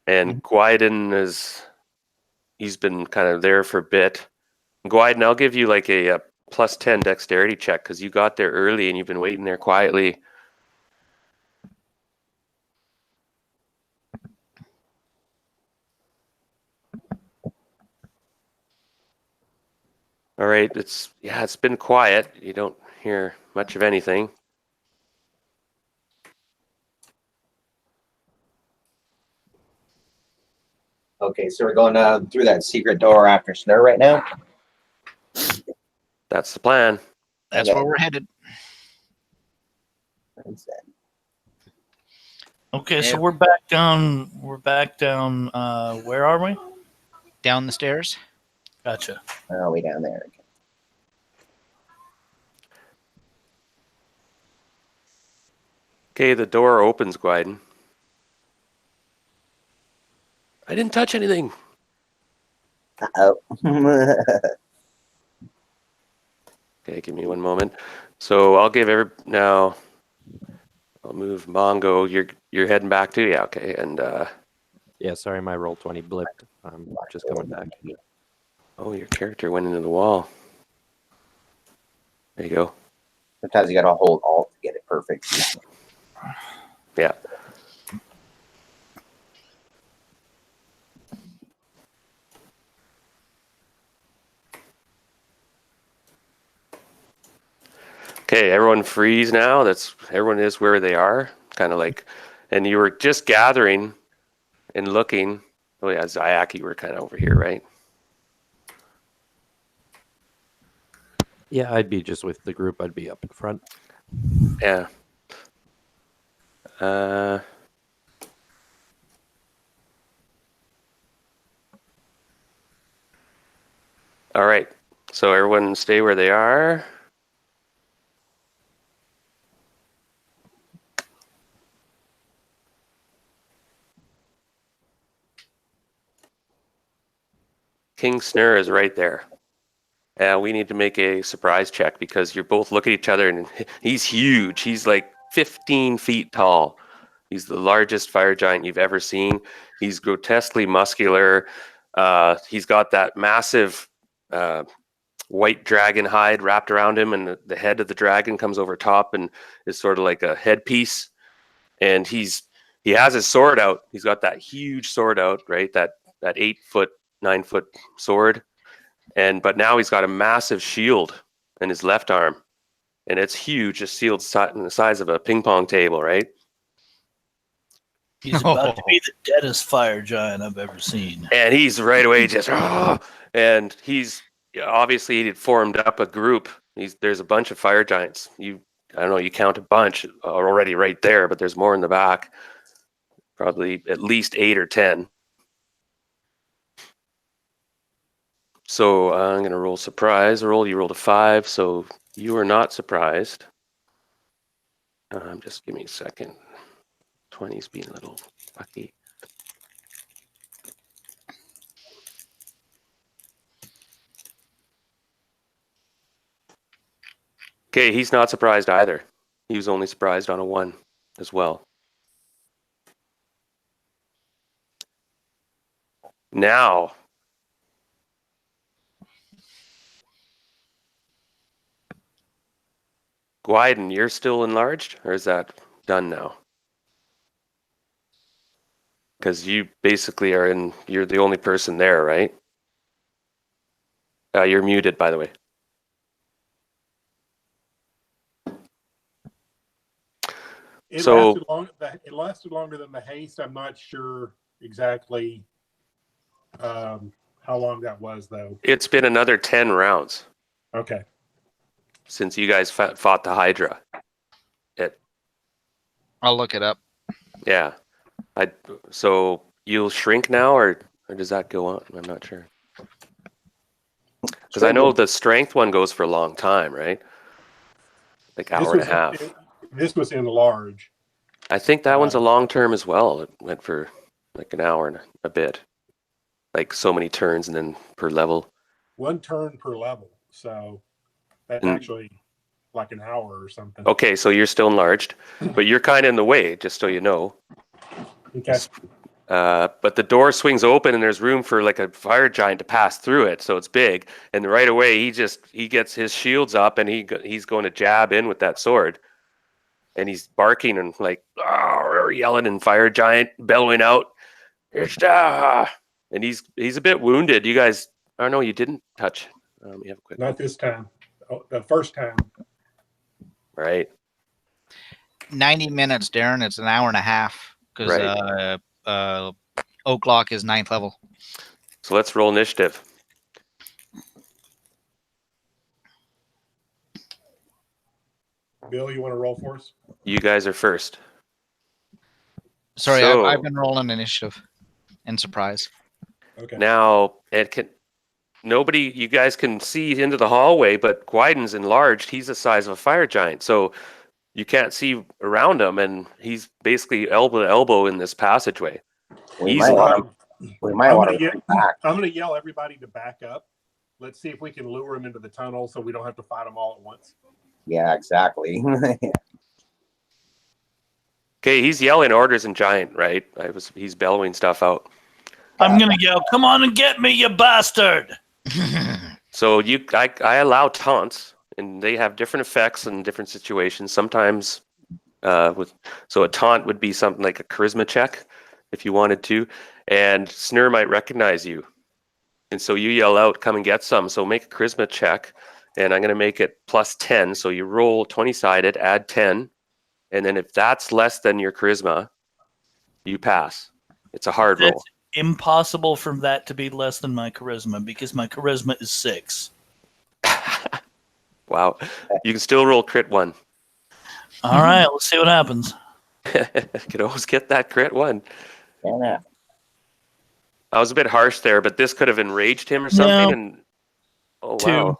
And Gwyden he's been kind of there for a bit. Gwyden, I'll give you like a plus 10 dexterity check because you got there early and you've been waiting there quietly. All right, it's been quiet. You don't hear much of anything. Okay, so we're going through that secret door after Snur right now. That's the plan. That's Okay. where we're headed. Okay, so Yeah. we're back down. We're back down. Where are we? Down the stairs. Gotcha. Oh, way down there. Okay, the door opens, Gwyden. I didn't touch anything. Uh-oh. Okay, give me one moment. So I'll give now. I'll move Mongo. You're heading back too, yeah. Okay, and Yeah, sorry, my roll 20 blipped. I'm just coming back. oh, your character went into the wall. There you go. Sometimes you gotta hold Alt to get it perfect. Yeah. Okay, everyone freeze now. Everyone is where they are, kind of like, and you were just gathering and looking. Oh yeah, Zayak, you were kind of over here, right? Yeah, I'd be just with the group. I'd be up in front. Yeah. All right. So everyone stay where they are. King Snur is right there. We need to make a surprise check because you both look at each other and he's huge. He's like 15 feet tall. He's the largest fire giant you've ever seen. He's grotesquely muscular. He's got that massive white dragon hide wrapped around him, and the head of the dragon comes over top and is sort of like a headpiece. And he has his sword out. He's got that huge sword out, right? That 8-foot, 9-foot sword. But now he's got a massive shield in his left arm, and it's huge. It's shield the size of a ping pong table, right? He's about to be the deadest fire giant I've ever seen. And he's right away just, and he's obviously he'd formed up a group. There's a bunch of fire giants. I don't know, you count a bunch already right there, but there's more in the back. Probably at least 8 or 10. So I'm going to roll surprise. You rolled a 5, so you are not surprised. Just give me a second. 20's being a little fucky. Okay, he's not surprised either. He was only surprised on a 1 as well. Now, Gwyden, you're still enlarged, or is that done now? Because you basically you're the only person there, right? You're muted, by the way. It lasted longer than the haste. I'm not sure exactly how long that was, though. It's been another 10 rounds Okay. since you guys fought the Hydra. I'll look it up. Yeah. So you'll shrink now, or does that go on? I'm not sure. Because I know the strength one goes for a long time, right? Like hour and a half. This was in large. I think that one's a long term as well. It went for like an hour and a bit. like so many turns and then per level. 1 turn per level. So that's And- actually like an hour or something. Okay, so you're still enlarged, but you're kind of in the way, just so you know. Okay. But the door swings open and there's room for like a fire giant to pass through it, so it's big. And right away, he gets his shields up and he's going to jab in with that sword, and he's barking and like yelling and fire giant bellowing out, and he's a bit wounded. You guys, I don't know, you didn't touch. You have a quick Not this time. Oh, the first time. right. 90 minutes, Darren. It's an hour and a half because Oaklock is 9th level. So let's roll initiative. Bill, you want to roll for us? You guys are first. Sorry, So- I've been rolling initiative and surprise. Okay. Now you guys can see into the hallway, but Gwyden's enlarged. He's the size of a fire giant, so you can't see around him, and he's basically elbow to elbow in this passageway. We Easily. might want to get back. I'm going to yell everybody to back up. Let's see if we can lure them into the tunnel so we don't have to fight them all at once. Yeah, exactly. Okay, he's yelling orders in giant, right? He's bellowing stuff out. I'm gonna yell, "Come on and get me, you bastard!" So I allow taunts, and they have different effects in different situations. Sometimes, so a taunt would be something like a charisma check, if you wanted to, and Snur might recognize you, and so you yell out, "Come and get some!" So make a charisma check, and I'm going to make it +10. So you roll 20-sided, add 10, and then if that's less than your charisma, you pass. It's a hard roll. Impossible for that to be less than my charisma because my charisma is 6. Wow, you can still roll crit 1. All right, let's see what happens. You can always get that crit 1. Yeah. I was a bit harsh there, but this could have enraged him or something. No. And 2. 2.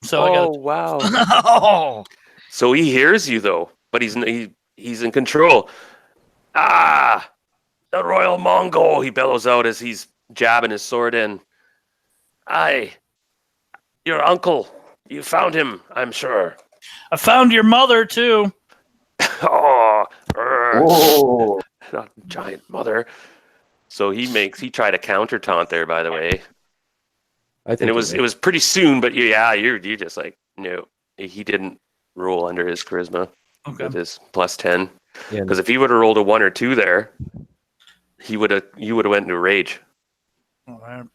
So I got wow. Oh, So he hears you though, but he's in control. Ah, the Royal Mongol! He bellows out as he's jabbing his sword in. Aye, your uncle. You found him, I'm sure. I found your mother too. Oh, Whoa. not giant mother. So he tried a counter taunt there, by the way. I think And it was pretty soon, but you're just like, no, he didn't roll under his charisma Okay. with his +10. Yeah, Because if he would have rolled a 1 or 2 there, you would have went into rage, All right.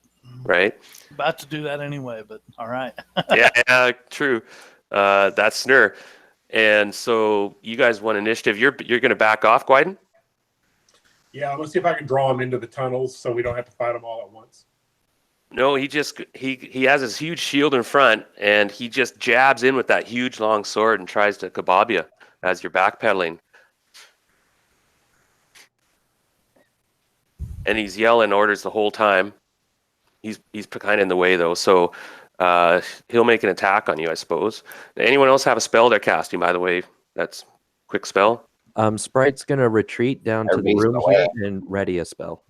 right? About to do that anyway, but all right. yeah, true. That's Snur. And so you guys won initiative. You're going to back off, Gwyden? Yeah, I'm going to see if I can draw them into the tunnels so we don't have to fight them all at once. No, he has his huge shield in front, and he just jabs in with that huge long sword and tries to kebab you as you're backpedaling. And he's yelling orders the whole time. He's kind of in the way though, so he'll make an attack on you, I suppose. Anyone else have a spell they're casting? By the way, that's quick spell. Sprite's gonna retreat down to the Everybody's room away. here and ready a spell.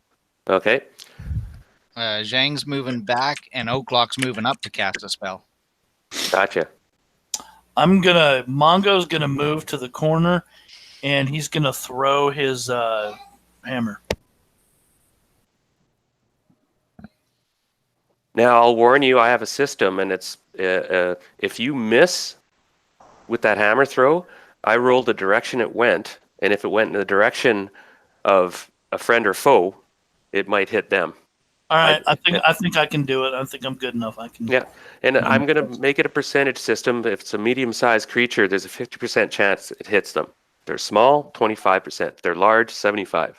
Okay. Zhang's moving back and Oaklock's moving up to cast a spell. Gotcha. Mongo's gonna move to the corner, and he's gonna throw his hammer. Now I'll warn you, I have a system, and it's if you miss with that hammer throw, I roll the direction it went, and if it went in the direction of a friend or foe, it might hit them. All right, I think I can do it. I think I'm good enough. I can. Yeah, and I'm going to make it a percentage system. If it's a medium-sized creature, there's a 50% chance it hits them. If they're small, 25%. If they're large, 75%.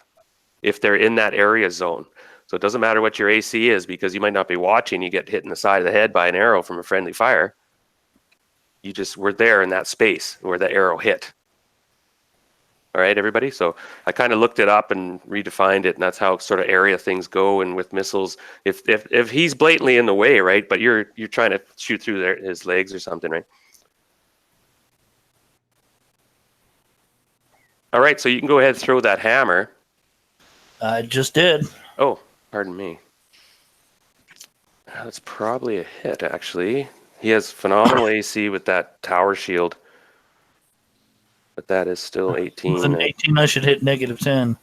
If they're in that area zone. So it doesn't matter what your AC is, because you might not be watching. You get hit in the side of the head by an arrow from a friendly fire. You just were there in that space where the arrow hit. All right, everybody? So I kind of looked it up and redefined it, and that's how sort of area things go. And with missiles, if he's blatantly in the way, right, but you're trying to shoot through his legs or something, right? All right, so you can go ahead and throw that hammer. I just did. Oh, pardon me. That's probably a hit, actually. He has phenomenal AC with that tower shield. But that is still 18. With an 18, I should hit -10.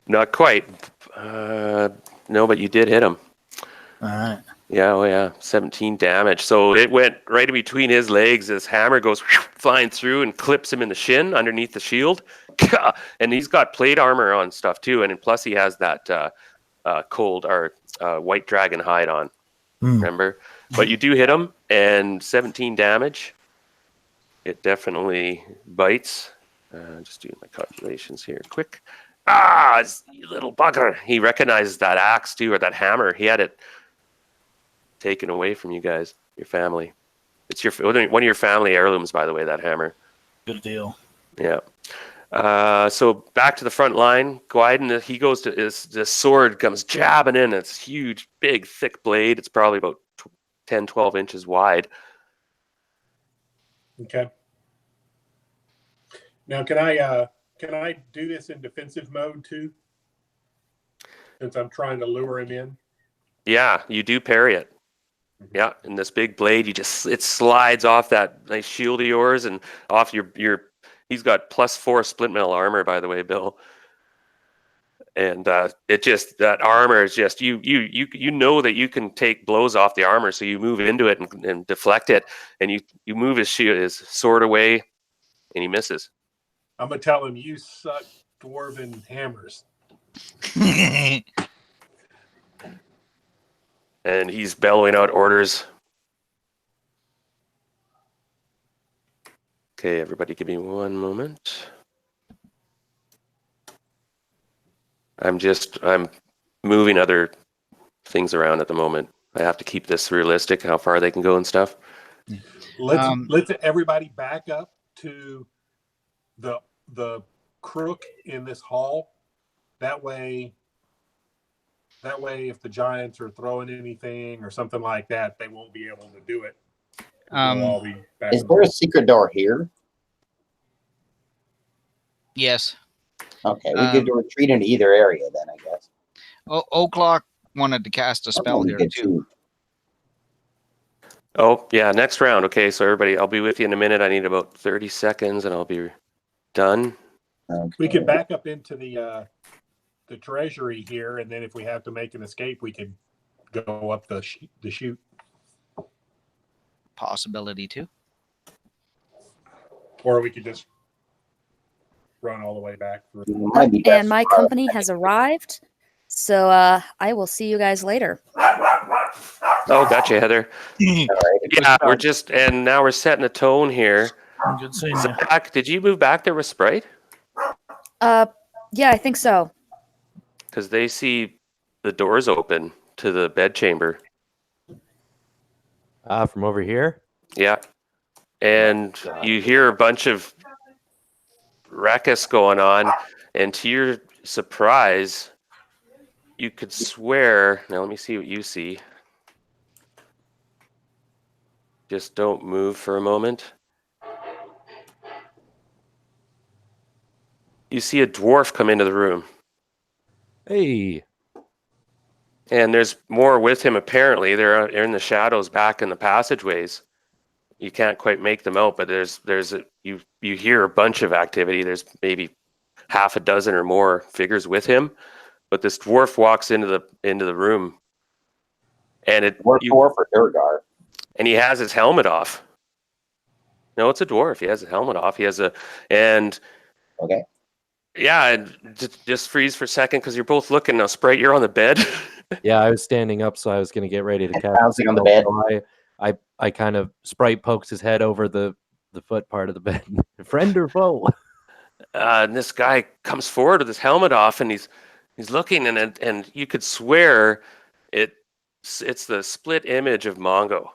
Not quite. No, but you did hit him. All right. Yeah, oh yeah, 17 damage. So it went right in between his legs. His hammer goes flying through and clips him in the shin underneath the shield. And he's got plate armor on stuff too. And plus he has that cold or white dragon hide on. Remember? But you do hit him, and 17 damage. It definitely bites. Just doing my calculations here quick. You little bugger. He recognizes that axe too, or that hammer. He had it taken away from you guys, your family. It's one of your family heirlooms, by the way, that hammer. Good deal. Yeah. So back to the front line. Gwyden, he goes to the sword comes jabbing in. It's huge, big, thick blade. It's probably about 10, 12 inches wide. Okay. Now, can I do this in defensive mode too? Since I'm trying to lure him in. Yeah, you do parry it. Yeah, and this big blade, it slides off that nice shield of yours and off your. He's got +4 split metal armor, by the way, Bill. And that armor is just you know that you can take blows off the armor, so you move into it and deflect it, and you move his sword away, and he misses. I'm gonna tell him you suck dwarven hammers. And he's bellowing out orders. Okay, everybody give me one moment. I'm moving other things around at the moment. I have to keep this realistic, how far they can go and stuff. Let's everybody back up to the crook in this hall. That way, if the giants are throwing anything or something like that, they won't be able to do it. We'll all be back Is there a secret door here? Yes. Okay, we could retreat into either area then, I guess. O'Clock wanted to cast a spell We here could too. Oh, yeah, next round. Okay, so everybody, I'll be with you in a minute. I need about 30 seconds and I'll be done. Okay. We could back up into the treasury here, and then if we have to make an escape, we could go up the chute. Possibility too. Or we could just run all the way back. Might be best And my for us. company has arrived, so I will see you guys later. Oh, gotcha, Heather. All right. Yeah, now we're setting a tone here. Good seeing you. Zach, did you move back there with Sprite? Yeah, I think so. Because they see the doors open to the bedchamber. From over here? Yeah. And you hear a bunch of ruckus going on, and to your surprise, you could swear. Now, let me see what you see. Just don't move for a moment. You see a dwarf come into the room. Hey. And there's more with him, apparently. They're in the shadows back in the passageways. You can't quite make them out, but you hear a bunch of activity. There's maybe half a dozen or more figures with him. But this dwarf walks into the room. And Dwarf or Durgar. and he has his helmet off. No, it's a dwarf. He has his helmet off. Okay. Yeah, and just freeze for a second because you're both looking now. Sprite, you're on the bed. Yeah, I was standing up, so I was going to get ready to cast. Bouncing on the bed. So I kind of Sprite pokes his head over the foot part of the bed. Friend or foe? And this guy comes forward with his helmet off, and he's looking, and you could swear it's the split image of Mongo.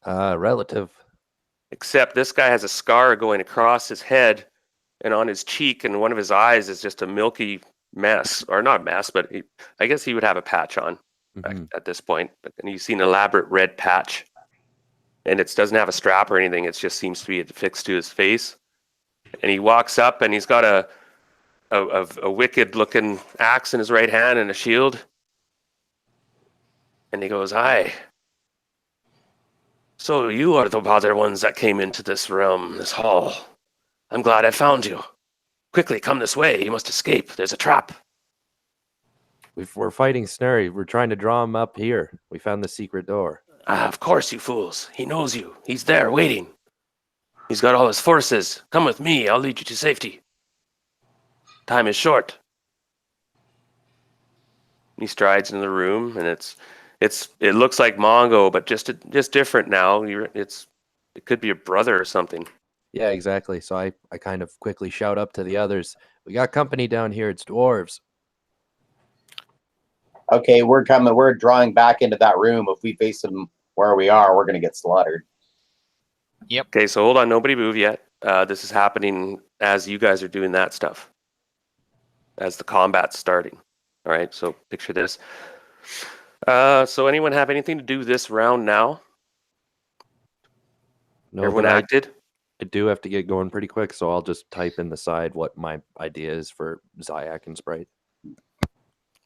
Relative. Except this guy has a scar going across his head and on his cheek, and one of his eyes is just a milky mess, or not mess, but I guess he would have a patch on at this point. And you see an elaborate red patch, and it doesn't have a strap or anything. It just seems to be affixed to his face. And he walks up, and he's got a wicked-looking axe in his right hand and a shield. And he goes, "Aye. So you are the other ones that came into this realm, this hall. I'm glad I found you. Quickly, come this way. You must escape. There's a trap." We're fighting Snurry. We're trying to draw him up here. We found the secret door. "Ah, of course, you fools. He knows you. He's there, waiting. He's got all his forces. Come with me. I'll lead you to safety. Time is short." He strides into the room, and it looks like Mongo, but just different now. It could be a brother or something. Yeah, exactly. So I kind of quickly shout up to the others. We got company down here. It's dwarves. Okay, we're coming. We're drawing back into that room. If we face them where we are, we're going to get slaughtered. Yep. Okay, so hold on. Nobody move yet. This is happening as you guys are doing that stuff. As the combat's starting. All right, so picture this. So anyone have anything to do this round now? No, Everyone but acted? I do have to get going pretty quick, so I'll just type in the side what my idea is for Zayak and Sprite.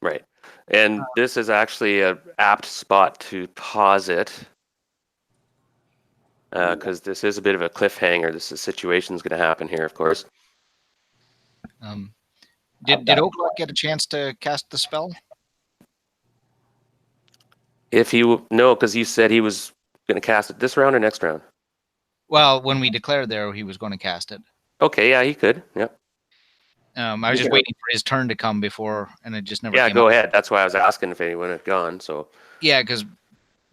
Right. And this is actually an apt spot to pause it. Because this is a bit of a cliffhanger. This situation's going to happen here, of course. Did Oaklock get a chance to cast the spell? No, because you said he was going to cast it this round or next round. Well, when we declared there, he was going to cast it. Okay, yeah, he could. Yep. I was just waiting for his turn to come before, and it just never Yeah, came go up. ahead. That's why I was asking if anyone had gone. So Yeah, because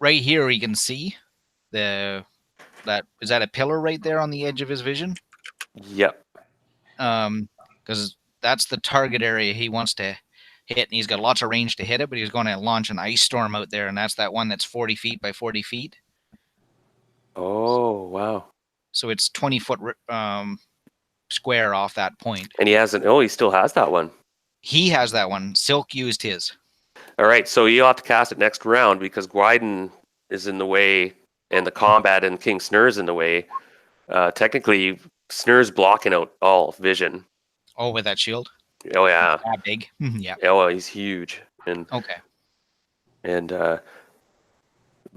right here he can see is that a pillar right there on the edge of his vision? yep. Because that's the target area he wants to hit, and he's got lots of range to hit it, but he's going to launch an ice storm out there, and that's that one that's 40 feet by 40 feet. Oh, wow. So it's 20-foot square off that point. And he still has that one. He has that one. Silk used his. All right, so you'll have to cast it next round because Gwyden is in the way and the combat and King Snur's in the way. Technically, Snur's blocking out all vision. Oh, with that shield? Oh, yeah. That big? Yeah. Oh, he's huge. Okay.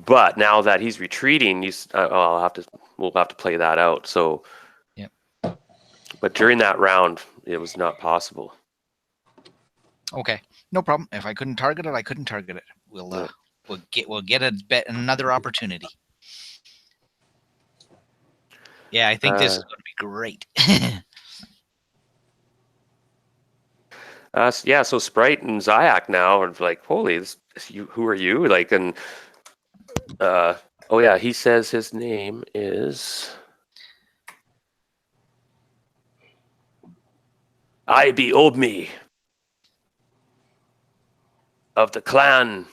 But now that he's retreating, we'll have to play that out. So, yeah. But during that round, it was not possible. Okay, no problem. If I couldn't target it, I couldn't target it. We'll get another opportunity. Yeah, I think this is going to be great. Yeah, so Sprite and Zayak now are like, holy, who are you? Like, and oh yeah, he says his name is I be Obmi of the clan,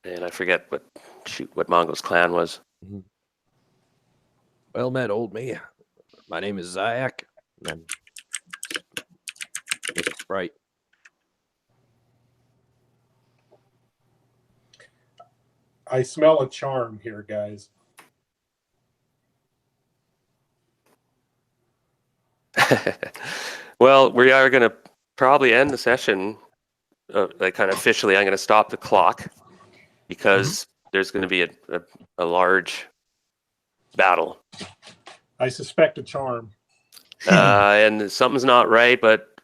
and I forget what Mongo's clan was. Mm-hmm. Well met, old me. My name is Zayak. And this is Sprite. I smell a charm here, guys. Well, we are going to probably end the session, like kind of officially. I'm going to stop the clock because there's going to be a large battle. I suspect a charm. And something's not right,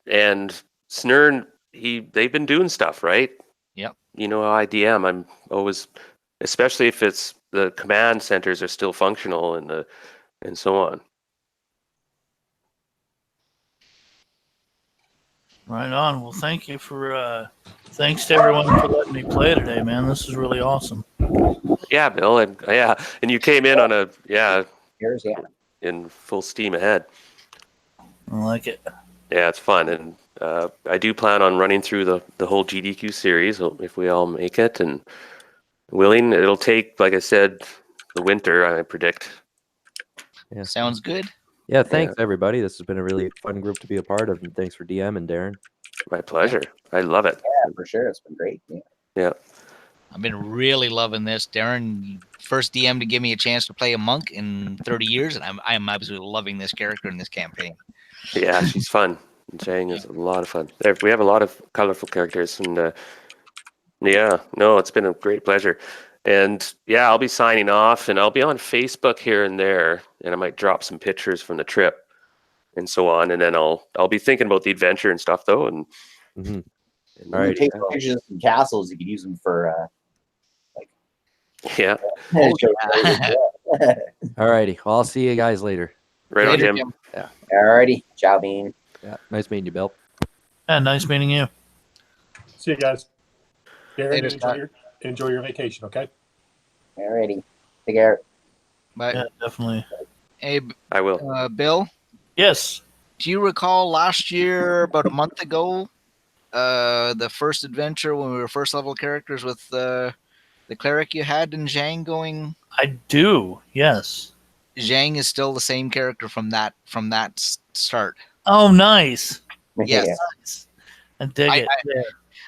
and Snurn, they've been doing stuff, right? Yep. You know how I DM. I'm always, especially if it's the command centers are still functional and so on. Right on. Well, thank you for thanks to everyone for letting me play today, man. This is really awesome. Yeah, Bill, and you came in on Here's in full steam ahead. I like it. Yeah, it's fun, and I do plan on running through the whole GDQ series if we all make it and willing. It'll take, like I said, the winter, I predict. Yeah. Sounds good. Yeah, thanks everybody. This has been a really fun group to be a part of, and thanks for DM and Darren. My pleasure. I love it. Yeah, for sure. It's been great. Yeah. I've been really loving this, Darren. First DM to give me a chance to play a monk in 30 years, and I'm absolutely loving this character in this campaign. Yeah, she's fun. Jang is a lot of fun. We have a lot of colorful characters, and it's been a great pleasure. And yeah, I'll be signing off, and I'll be on Facebook here and there, and I might drop some pictures from the trip and so on. And then I'll be thinking about the adventure and stuff though. And, Mhm. and You Alrighty. take pictures of some castles. You could use them for yeah, Oh, show yeah. Alrighty. Well, I'll see you guys later. right on, Later, Jim. Jim. Alrighty, ciao, Bean. Yeah. Nice meeting you, Bill. Yeah, nice meeting you. See you guys. Darren, Later, Scott. enjoy your vacation, okay? Alrighty, take care. But Yeah, definitely. hey, I will. Bill, Yes. do you recall last year, about a month ago, the first adventure when we were first level characters with the cleric you had in Zhang going? I do. Yes. Zhang is still the same character from that start. Oh, nice. Yes. Yeah. Nice. I dig I- it. Yeah.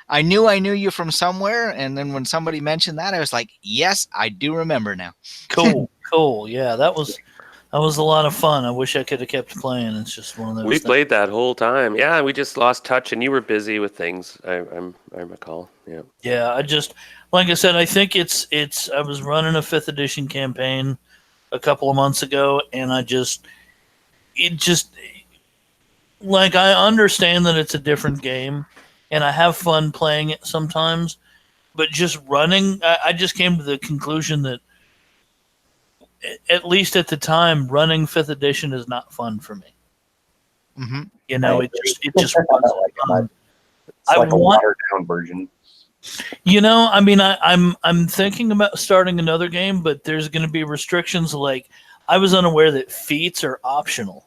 I knew you from somewhere, and then when somebody mentioned that, I was like, yes, I do remember now. Cool. Cool. Yeah, that was a lot of fun. I wish I could have kept playing. It's just one of those We things. played that whole time. Yeah, we just lost touch, and you were busy with things. I recall. Yeah. Yeah, I just like I said, I think it's I was running a 5th edition campaign a couple of months ago, and it just like I understand that it's a different game, and I have fun playing it sometimes, but just running, I just came to the conclusion that at least at the time, running 5th edition is not fun for me. Mm-hmm. You know, I it just wasn't fun. It's I like a want- watered down version. You know, I mean, I'm thinking about starting another game, but there's going to be restrictions. Like, I was unaware that feats are optional.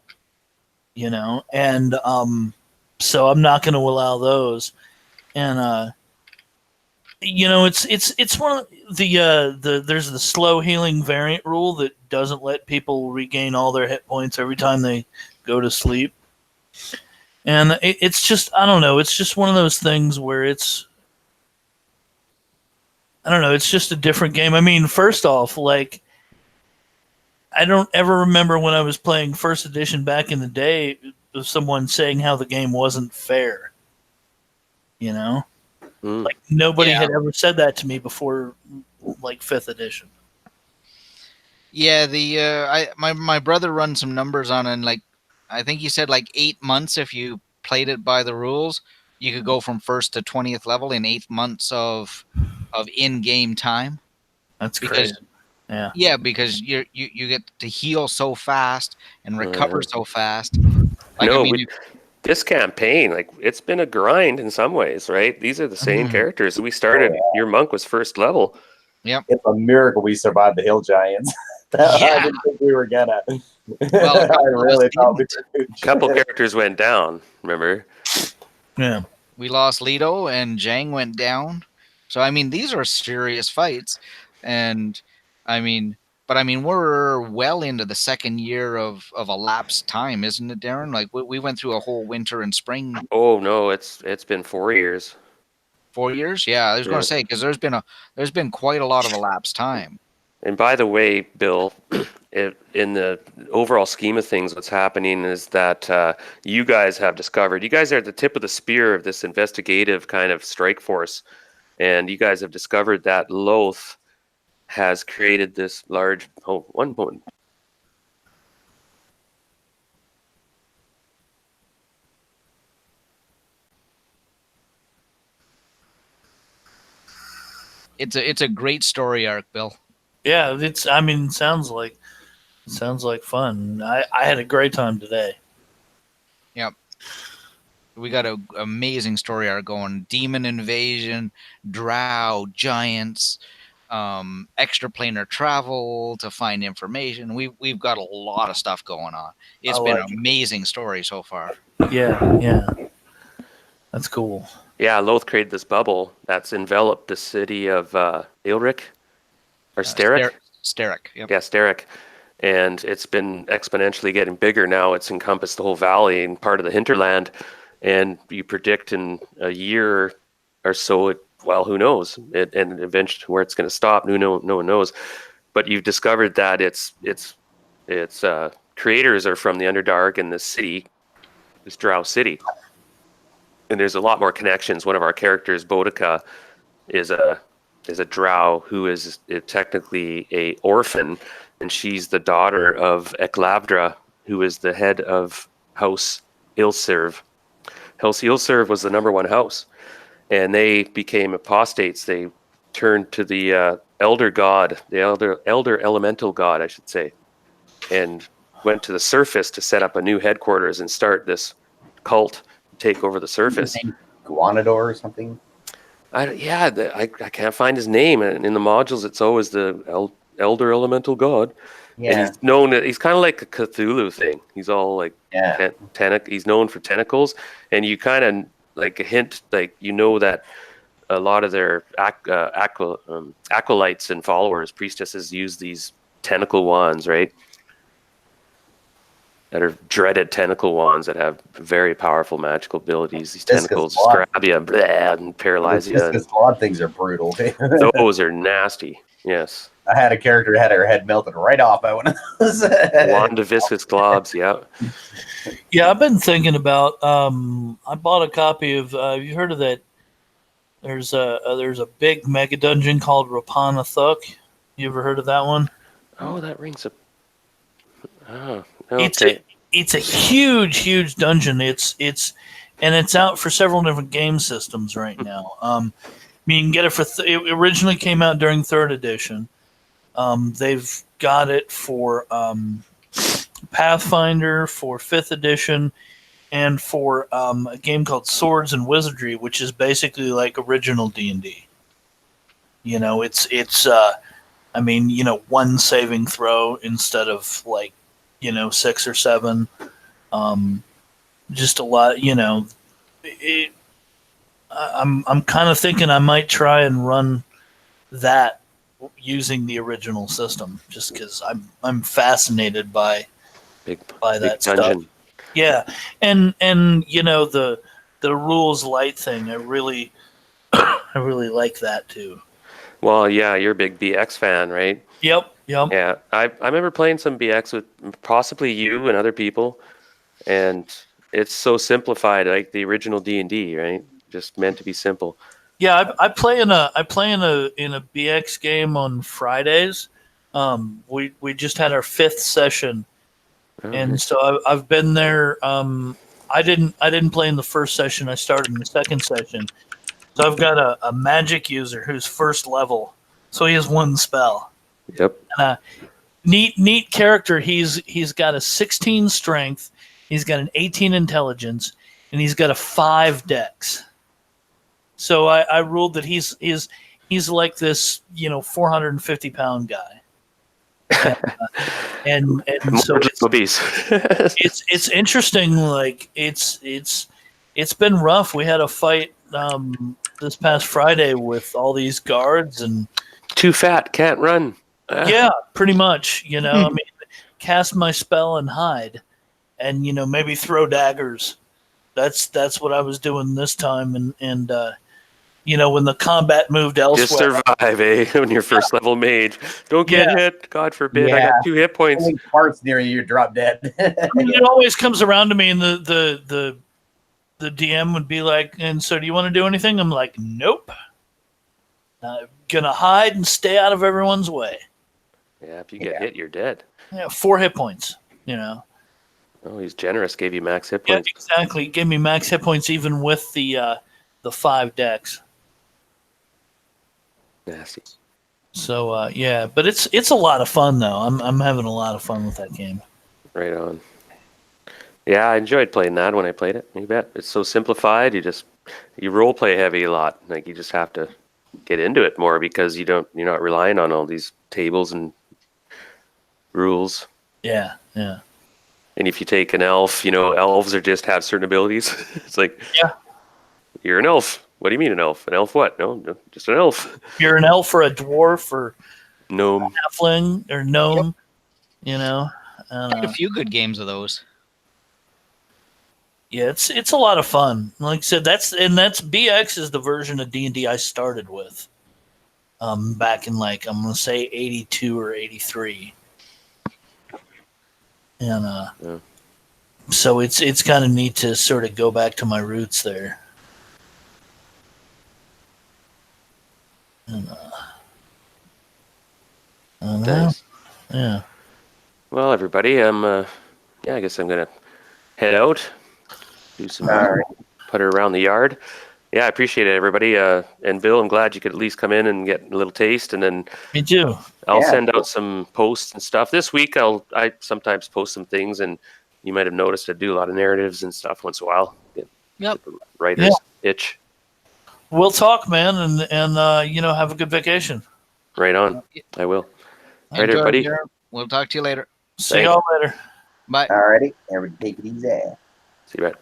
You know, and so I'm not going to allow those. And you know, it's one of the there's the slow healing variant rule that doesn't let people regain all their hit points every time they go to sleep. And it's just, I don't know, it's just one of those things where it's, I don't know, it's just a different game. I mean, first off, like, I don't ever remember when I was playing first edition back in the day of someone saying how the game wasn't fair. You know? Mm. Like, nobody Yeah. had ever said that to me before, like, 5th edition. Yeah, my brother run some numbers on it, and like I think he said like 8 months if you played it by the rules, you could go from 1st to 20th level in 8 months of in-game time. That's Because- crazy. Yeah. Yeah, because you get to heal so fast and recover so fast. Like, No, I mean, this campaign, like, it's been a grind in some ways, right? These are the same Mhm. characters. We started. Oh, yeah. Your monk was first level. It's a miracle we survived the hill giants. I Yeah. didn't think we were gonna. Well, a I couple of us really thought we didn't. were. A couple characters went down. Remember? Yeah. we lost Lido and Zhang went down. So I mean, these are serious fights, and I mean, but I mean, we're well into the second year of elapsed time, isn't it, Darren? Like we went through a whole winter and spring. Oh no, it's been 4 years. 4 years? Yeah, I was going Yeah. to say because there's been quite a lot of elapsed time. And by the way, Bill, in the overall scheme of things, what's happening is that you guys have discovered, you guys are at the tip of the spear of this investigative kind of strike force, and you guys have discovered that Loth has created this large, one moment. It's a great story arc, Bill. Yeah, I mean, it sounds like fun. I had a great time today. We got an amazing story arc going. Demon invasion, drow, giants, extraplanar travel to find information. We've got a lot of stuff going on. It's I been like an amazing story so far. Yeah. That's cool. Yeah, Loth created this bubble that's enveloped the city of Ilric, or Steric. Steric. Yep. Yeah, Steric. And it's been exponentially getting bigger now. It's encompassed the whole valley and part of the hinterland. And you predict in a year or so, well, who knows? And eventually where it's going to stop, no one knows. But you've discovered that its creators are from the Underdark and this city, this Drow city. And there's a lot more connections. One of our characters, Boudica, is a is a drow who is technically a orphan, and she's the daughter of Eklavdra, who is the head of House Ilserv. House Ilserv was the number one house, and they became apostates. They turned to the elder god, the elder elemental god, I should say, and went to the surface to set up a new headquarters and start this cult, take over the surface. Guanador or something. I can't find his name, and in the modules it's always the elder elemental god. Yeah. And he's known that he's kind of like a Cthulhu thing. He's all like he's known for tentacles, and you kind of like a hint, like you know that a lot of their acolytes and followers, priestesses, use these tentacle wands, right? That are dreaded tentacle wands that have very powerful magical abilities. These tentacles grab you and paralyze you. These claw things are brutal. Those are nasty. Yes. I had a character who had her head melted right off by one of those. Wand of viscous globs, yeah. Yeah, I've been thinking about. I bought a copy of. Have you heard of that? There's a big mega dungeon called Rapana Thuk. You ever heard of that one? Oh, that rings a. Oh, okay. It's a huge dungeon. It's out for several different game systems right now. You can get it for. It originally came out during 3rd edition. They've got it for Pathfinder, for 5th edition, and for a game called Swords and Wizardry, which is basically like original D&D. It's one saving throw instead of 6 or 7. Just a lot, I'm kind of thinking I might try and run that using the original system, just because I'm fascinated by that stuff. Yeah, and the rules light thing, I really like that too. Well, yeah, you're a big BX fan, right? Yep. Yeah, I remember playing some BX with possibly you and other people, and it's so simplified, like the original D&D, right? Just meant to be simple. Yeah, I play in a BX game on Fridays. We just had our 5th session, and so I've been there. I didn't play in the first session. I started in the 2nd session. So I've got a magic user who's 1st level, so he has 1 spell. Yep. And neat character. He's got a 16 strength. He's got an 18 intelligence, and he's got a 5 dex. So I ruled that he's like this 450-pound guy, and so it's interesting. Like it's been rough. We had a fight this past Friday with all these guards and too fat, can't run. Yeah, pretty much. Cast my spell and hide, and maybe throw daggers. That's what I was doing this time, and when the combat moved elsewhere. Just survive, eh? When you're 1st level mage. Don't get hit. God forbid. Yeah. I got 2 hit points. Only parts near you, drop dead. It always comes around to me, and the DM would be like, and so do you want to do anything? I'm like, nope. I'm going to hide and stay out of everyone's way. Yeah, if you get hit, you're dead. Yeah, 4 hit points, Oh, he's generous. Gave you max hit points. Yeah, exactly. Gave me max hit points even with the 5 dex. Nasty. So but it's a lot of fun though. I'm having a lot of fun with that game. Right on. Yeah, I enjoyed playing that when I played it. You bet. It's so simplified. You role play heavy a lot. Like you just have to get into it more because you're not relying on all these tables and rules. Yeah. And if you take an elf, elves have certain abilities. It's like, you're an elf. What do you mean an elf? An elf what? No, just an elf. You're an elf or a dwarf or gnome, halfling or gnome. Quite a few good games of those. Yeah, it's a lot of fun. Like I said, that's BX is the version of D&D I started with. Back in I'm gonna say 82 or 83. And so it's kind of neat to sort of go back to my roots there. And Nice. Yeah. Well, everybody, I guess I'm gonna head out, do some All right. putter around the yard. Yeah, I appreciate it, everybody. And Bill, I'm glad you could at least come in and get a little taste, and then Me too. I'll Yeah, send cool. out some posts and stuff this week. I sometimes post some things, and you might have noticed I do a lot of narratives and stuff once in a while. Get Yep. the writer's itch. We'll talk, man, and have a good vacation. Right on. I will. All right, Enjoy, everybody. Jared. We'll talk to you later. See y'all later. Bye. All righty. Everybody take it easy. See you, Brett.